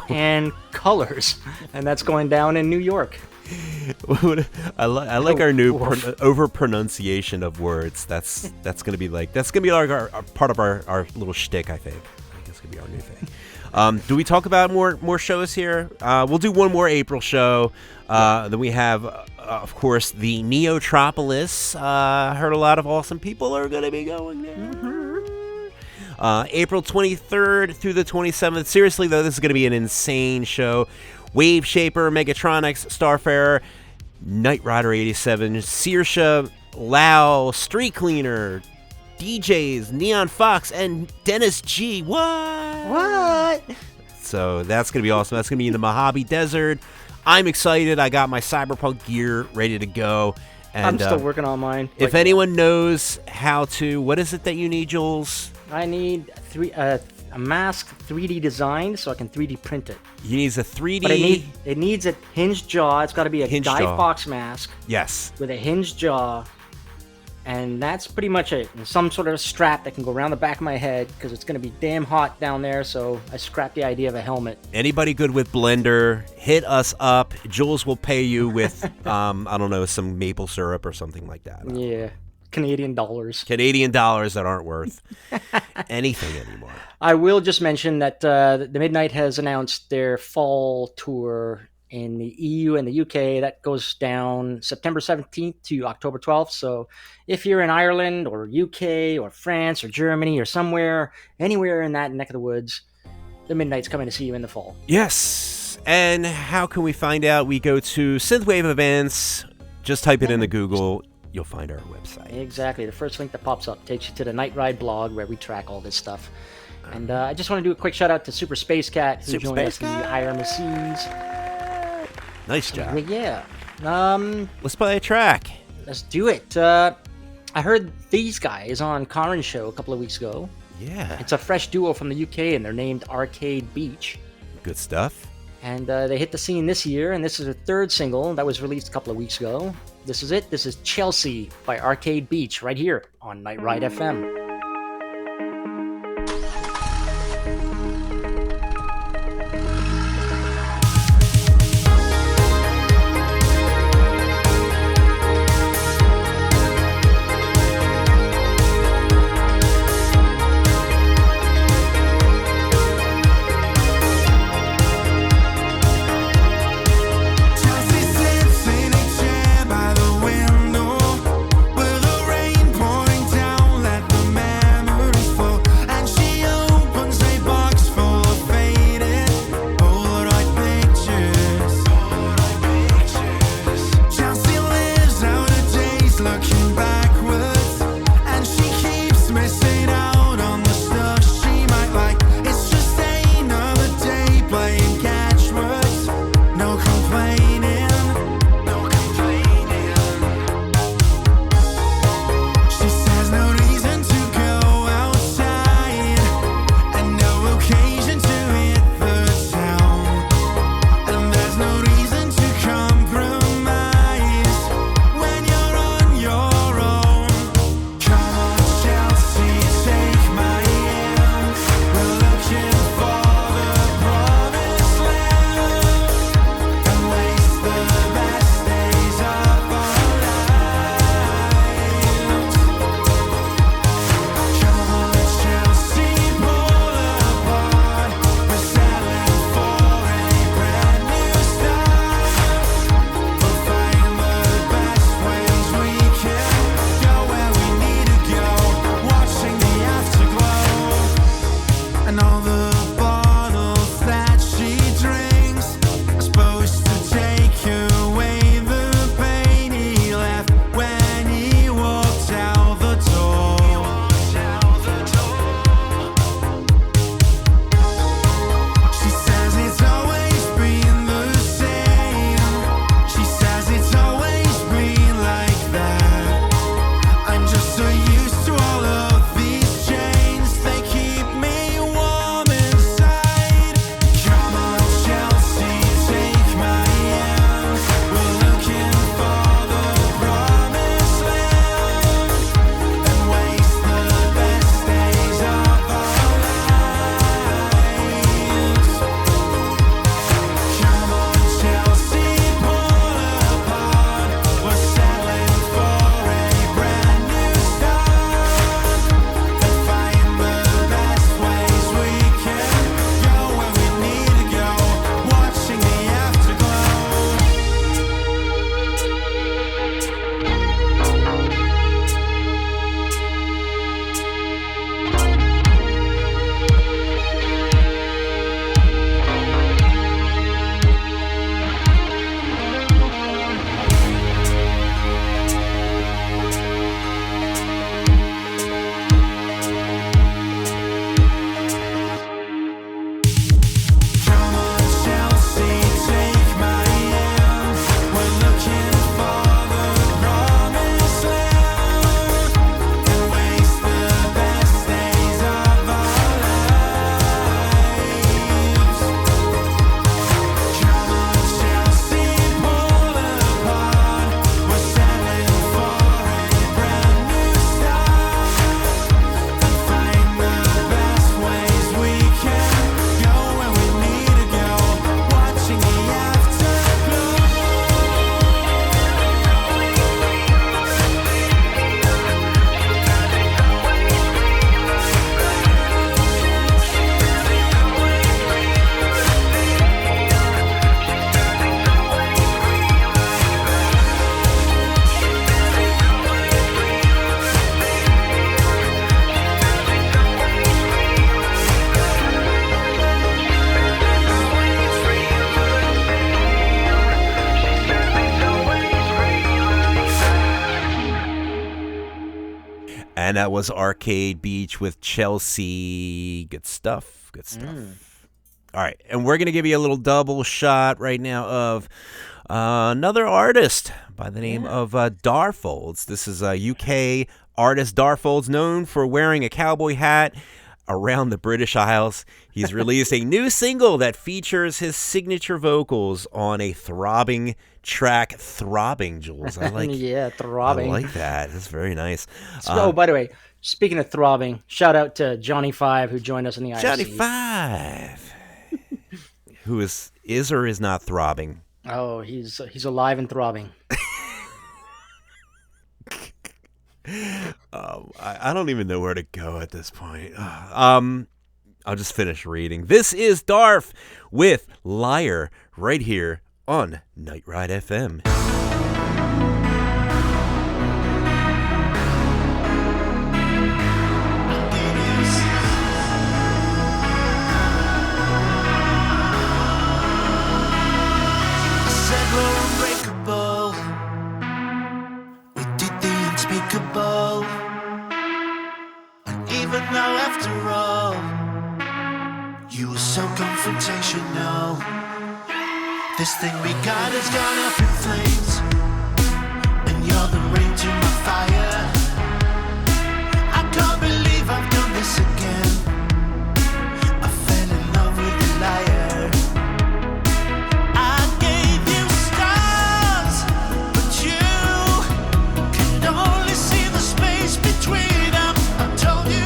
Speaker 2: and Colors, and that's going down in New York.
Speaker 1: I like our new
Speaker 2: Wolf.
Speaker 1: over pronunciation of words. That's gonna be like our part of our little shtick. I think it's gonna be our new thing. Do we talk about more shows here? We'll do one more April show. Then we have, of course, the Neotropolis. Heard a lot of awesome people are gonna be going there. April 23rd through the 27th. Seriously though, this is gonna be an insane show. Wave Shaper, Megatronics, Starfarer, Knight Rider 87, Saoirse, Lau, Street Cleaner, DJs, Neon Fawkes, and Dennis G. What? So that's going to be awesome. That's going to be in the Mojave Desert. I'm excited. I got my Cyberpunk gear ready to go. And,
Speaker 2: I'm still working on mine.
Speaker 1: If anyone knows how to, what is it that you need, Jules?
Speaker 2: I need a mask 3D designed so I can 3D print it.
Speaker 1: You need a 3D.
Speaker 2: But it needs a hinged jaw. It's got to be a
Speaker 1: Hinged
Speaker 2: Guy
Speaker 1: jaw.
Speaker 2: Fawkes mask
Speaker 1: Yes.
Speaker 2: with a hinged jaw. And that's pretty much it. And some sort of strap that can go around the back of my head because it's going to be damn hot down there. So I scrapped the idea of a helmet.
Speaker 1: Anybody good with Blender, hit us up. Jules will pay you with, I don't know, some maple syrup or something like that.
Speaker 2: Yeah. Canadian dollars.
Speaker 1: Canadian dollars that aren't worth anything anymore.
Speaker 2: I will just mention that the Midnight has announced their fall tour in the EU and the UK. That goes down September 17th to October 12th. So if you're in Ireland or UK or France or Germany or anywhere in that neck of the woods, the Midnight's coming to see you in the fall.
Speaker 1: Yes. And how can we find out? We go to Synthwave events. Just type it into Google. You'll find our website.
Speaker 2: Exactly. The first link that pops up takes you to the Night Ride blog where we track all this stuff. And I just want to do a quick shout out to Super Space Cat who
Speaker 1: Super
Speaker 2: joined us
Speaker 1: Space
Speaker 2: in the IRMCs.
Speaker 1: Nice job.
Speaker 2: Yeah.
Speaker 1: Let's play a track.
Speaker 2: Let's do it. I heard these guys on Karen's show a couple of weeks ago.
Speaker 1: Yeah.
Speaker 2: It's a fresh duo from the UK, and they're named Arcade Beach.
Speaker 1: Good stuff.
Speaker 2: And they hit the scene this year, and this is their third single that was released a couple of weeks ago. This is it. This is Chelsea by Arcade Beach right here on Night Ride FM.
Speaker 4: Chelsea sits in a chair by the window with the rain pouring down. Let the
Speaker 1: And that was Arcade Beach with Chelsea. Good stuff. Good stuff. All right. And we're going to give you a little double shot right now of another artist by the name of Darfolds. This is a UK artist, Darfolds, known for wearing a cowboy hat around the British Isles. He's released a new single that features his signature vocals on a throbbing track. Throbbing, Jules. I like
Speaker 2: throbbing.
Speaker 1: I like that. That's very nice.
Speaker 2: Oh, by the way, speaking of throbbing, shout out to Johnny Five, who joined us in the IRC.
Speaker 1: Johnny Five, who is or is not throbbing.
Speaker 2: Oh, he's alive and throbbing.
Speaker 1: I don't even know where to go at this point. I'll just finish reading. This is Darf with Liar right here on Night Ride FM.
Speaker 6: Confrontational. This thing we got has gone up in flames, and you're the rain to my fire. I can't believe I've done this again. I fell in love with a liar. I gave you stars, but you could only see the space between them. I told you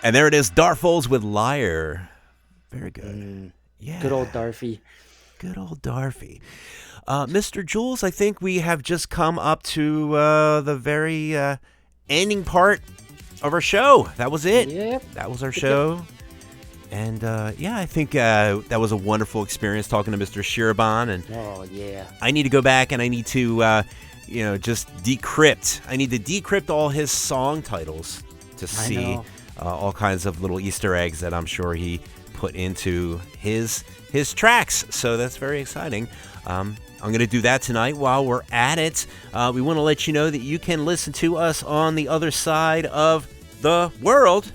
Speaker 1: And there it is, Darfolds with Liar. Very good. Yeah.
Speaker 2: Good old Darfy.
Speaker 1: Good old Darfy. Mr. Jules, I think we have just come up to the very ending part of our show. That was it.
Speaker 2: Yep.
Speaker 1: That was our show. And I think that was a wonderful experience talking to Mr. Shirobon. And
Speaker 2: oh, yeah.
Speaker 1: I need to go back and I need to, just decrypt. I need to decrypt all his song titles to see all kinds of little Easter eggs that I'm sure he put into his tracks. So that's very exciting. I'm going to do that tonight while we're at it. We want to let you know that you can listen to us on the other side of the world.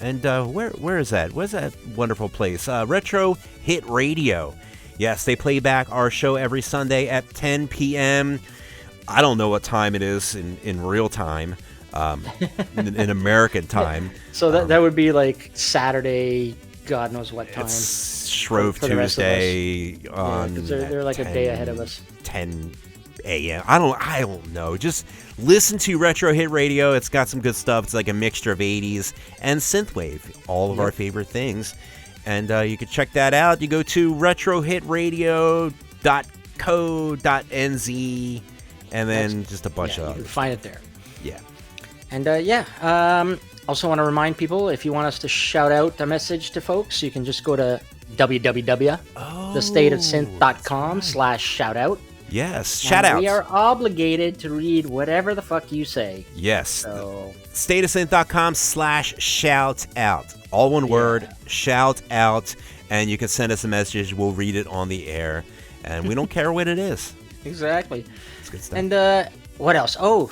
Speaker 1: And where is that? Where's that wonderful place? Retro Hit Radio. Yes, they play back our show every Sunday at 10 p.m. I don't know what time it is in real time, in American time.
Speaker 2: So that would be like Saturday, God knows what time.
Speaker 1: It's Shrove Tuesday on.
Speaker 2: They're like 10, a day ahead of us.
Speaker 1: 10 a.m. I don't know. Just listen to Retro Hit Radio. It's got some good stuff. It's like a mixture of 80s and synthwave, all of our favorite things. And you can check that out. You go to retrohitradio.co.nz, and then just a bunch of
Speaker 2: you can find it there.
Speaker 1: Yeah.
Speaker 2: And also want to remind people, if you want us to shout out a message to folks, you can just go to www.thestateofsynth.com/shoutout.
Speaker 1: Yes, shout out.
Speaker 2: We are obligated to read whatever the fuck you say.
Speaker 1: Yes.
Speaker 2: So,
Speaker 1: stateofsynth.com/shout out. All one word, shout out, and you can send us a message. We'll read it on the air, and we don't care what it is.
Speaker 2: Exactly.
Speaker 1: It's good stuff.
Speaker 2: And what else? Oh,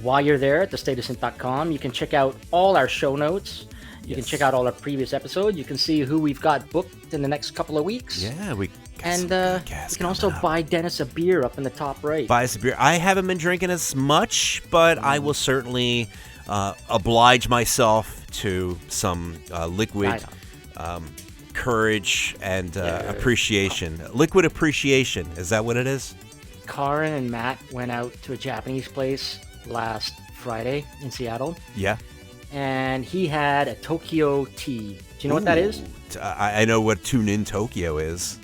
Speaker 2: while you're there at thestateofsynth.com, you can check out all our show notes. You can check out all our previous episodes. You can see who we've got booked in the next couple of weeks.
Speaker 1: Yeah, we.
Speaker 2: And you can also buy Dennis a beer up in the top right.
Speaker 1: Buy us a beer. I haven't been drinking as much, but I will certainly oblige myself to some liquid courage and appreciation. Liquid appreciation. Is that what it is?
Speaker 2: Karin and Matt went out to a Japanese place last Friday in Seattle.
Speaker 1: Yeah.
Speaker 2: And he had a Tokyo tea. Do you know what that is?
Speaker 1: I know what Tune In Tokyo is.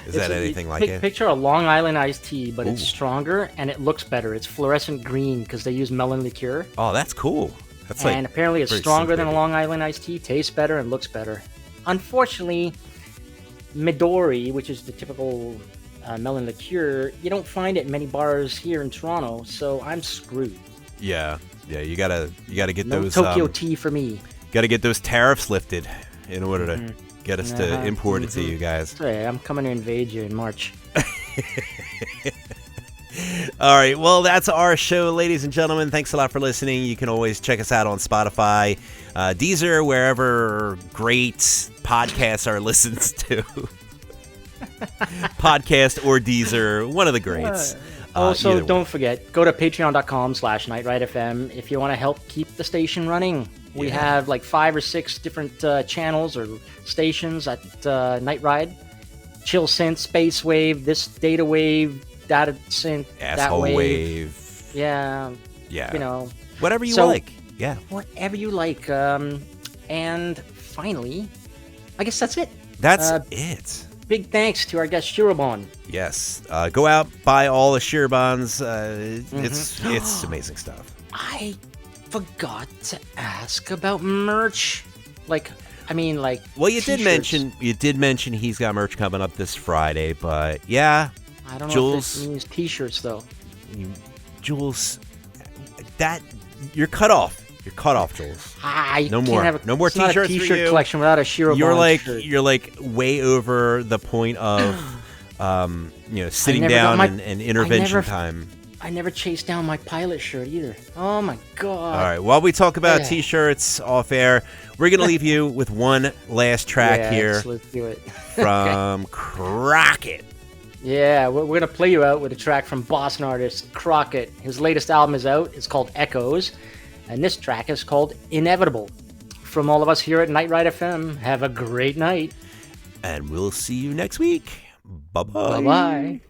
Speaker 1: Is that anything like it?
Speaker 2: Picture a Long Island iced tea, but it's stronger and it looks better. It's fluorescent green because they use melon liqueur.
Speaker 1: Oh, that's cool. That's
Speaker 2: and apparently it's stronger than a Long Island iced tea, tastes better and looks better. Unfortunately, Midori, which is the typical melon liqueur, you don't find it in many bars here in Toronto, so I'm screwed.
Speaker 1: Yeah, you gotta get
Speaker 2: no
Speaker 1: those
Speaker 2: Tokyo tea for me.
Speaker 1: Got to get those tariffs lifted in order to get us to import it to you guys.
Speaker 2: Sorry, I'm coming to invade you in March.
Speaker 1: All right, well, that's our show, ladies and gentlemen. Thanks a lot for listening. You can always check us out on Spotify, Deezer, wherever great podcasts are listened to. Podcast or Deezer, one of the greats.
Speaker 2: Also, don't forget, go to patreon.com/NightRideFM if you want to help keep the station running. We have like 5 or 6 different channels or stations at Night Ride. Chill Synth, Space Wave, this Data Wave, Data Synth,
Speaker 1: Asshole
Speaker 2: that
Speaker 1: Wave.
Speaker 2: Yeah.
Speaker 1: Yeah.
Speaker 2: You
Speaker 1: whatever you like. Yeah.
Speaker 2: Whatever you like. And finally, I guess that's it.
Speaker 1: That's it.
Speaker 2: Big thanks to our guest Shirobon.
Speaker 1: Yes. Go out, buy all the Shirobons. It's amazing stuff.
Speaker 2: I forgot to ask about merch. Well,
Speaker 1: you did mention he's got merch coming up this Friday, but yeah.
Speaker 2: I don't know
Speaker 1: Jules,
Speaker 2: if it means t-shirts though.
Speaker 1: Jules, you're cut off. You're cut off, Jules. No more t-shirts for you.
Speaker 2: T-shirt collection without a Shirobon shirt.
Speaker 1: You're like way over the point of sitting down and intervention time.
Speaker 2: I never chased down my pilot shirt either. Oh my god.
Speaker 1: All right, while we talk about t-shirts off air, we're going to leave you with one last track here.
Speaker 2: Let's do it.
Speaker 1: From Crockett.
Speaker 2: Yeah, we're going to play you out with a track from Boston artist Crockett. His latest album is out. It's called Echoes. And this track is called Inevitable. From all of us here at Night Ride FM, have a great night.
Speaker 1: And we'll see you next week. Bye-bye.
Speaker 2: Bye-bye.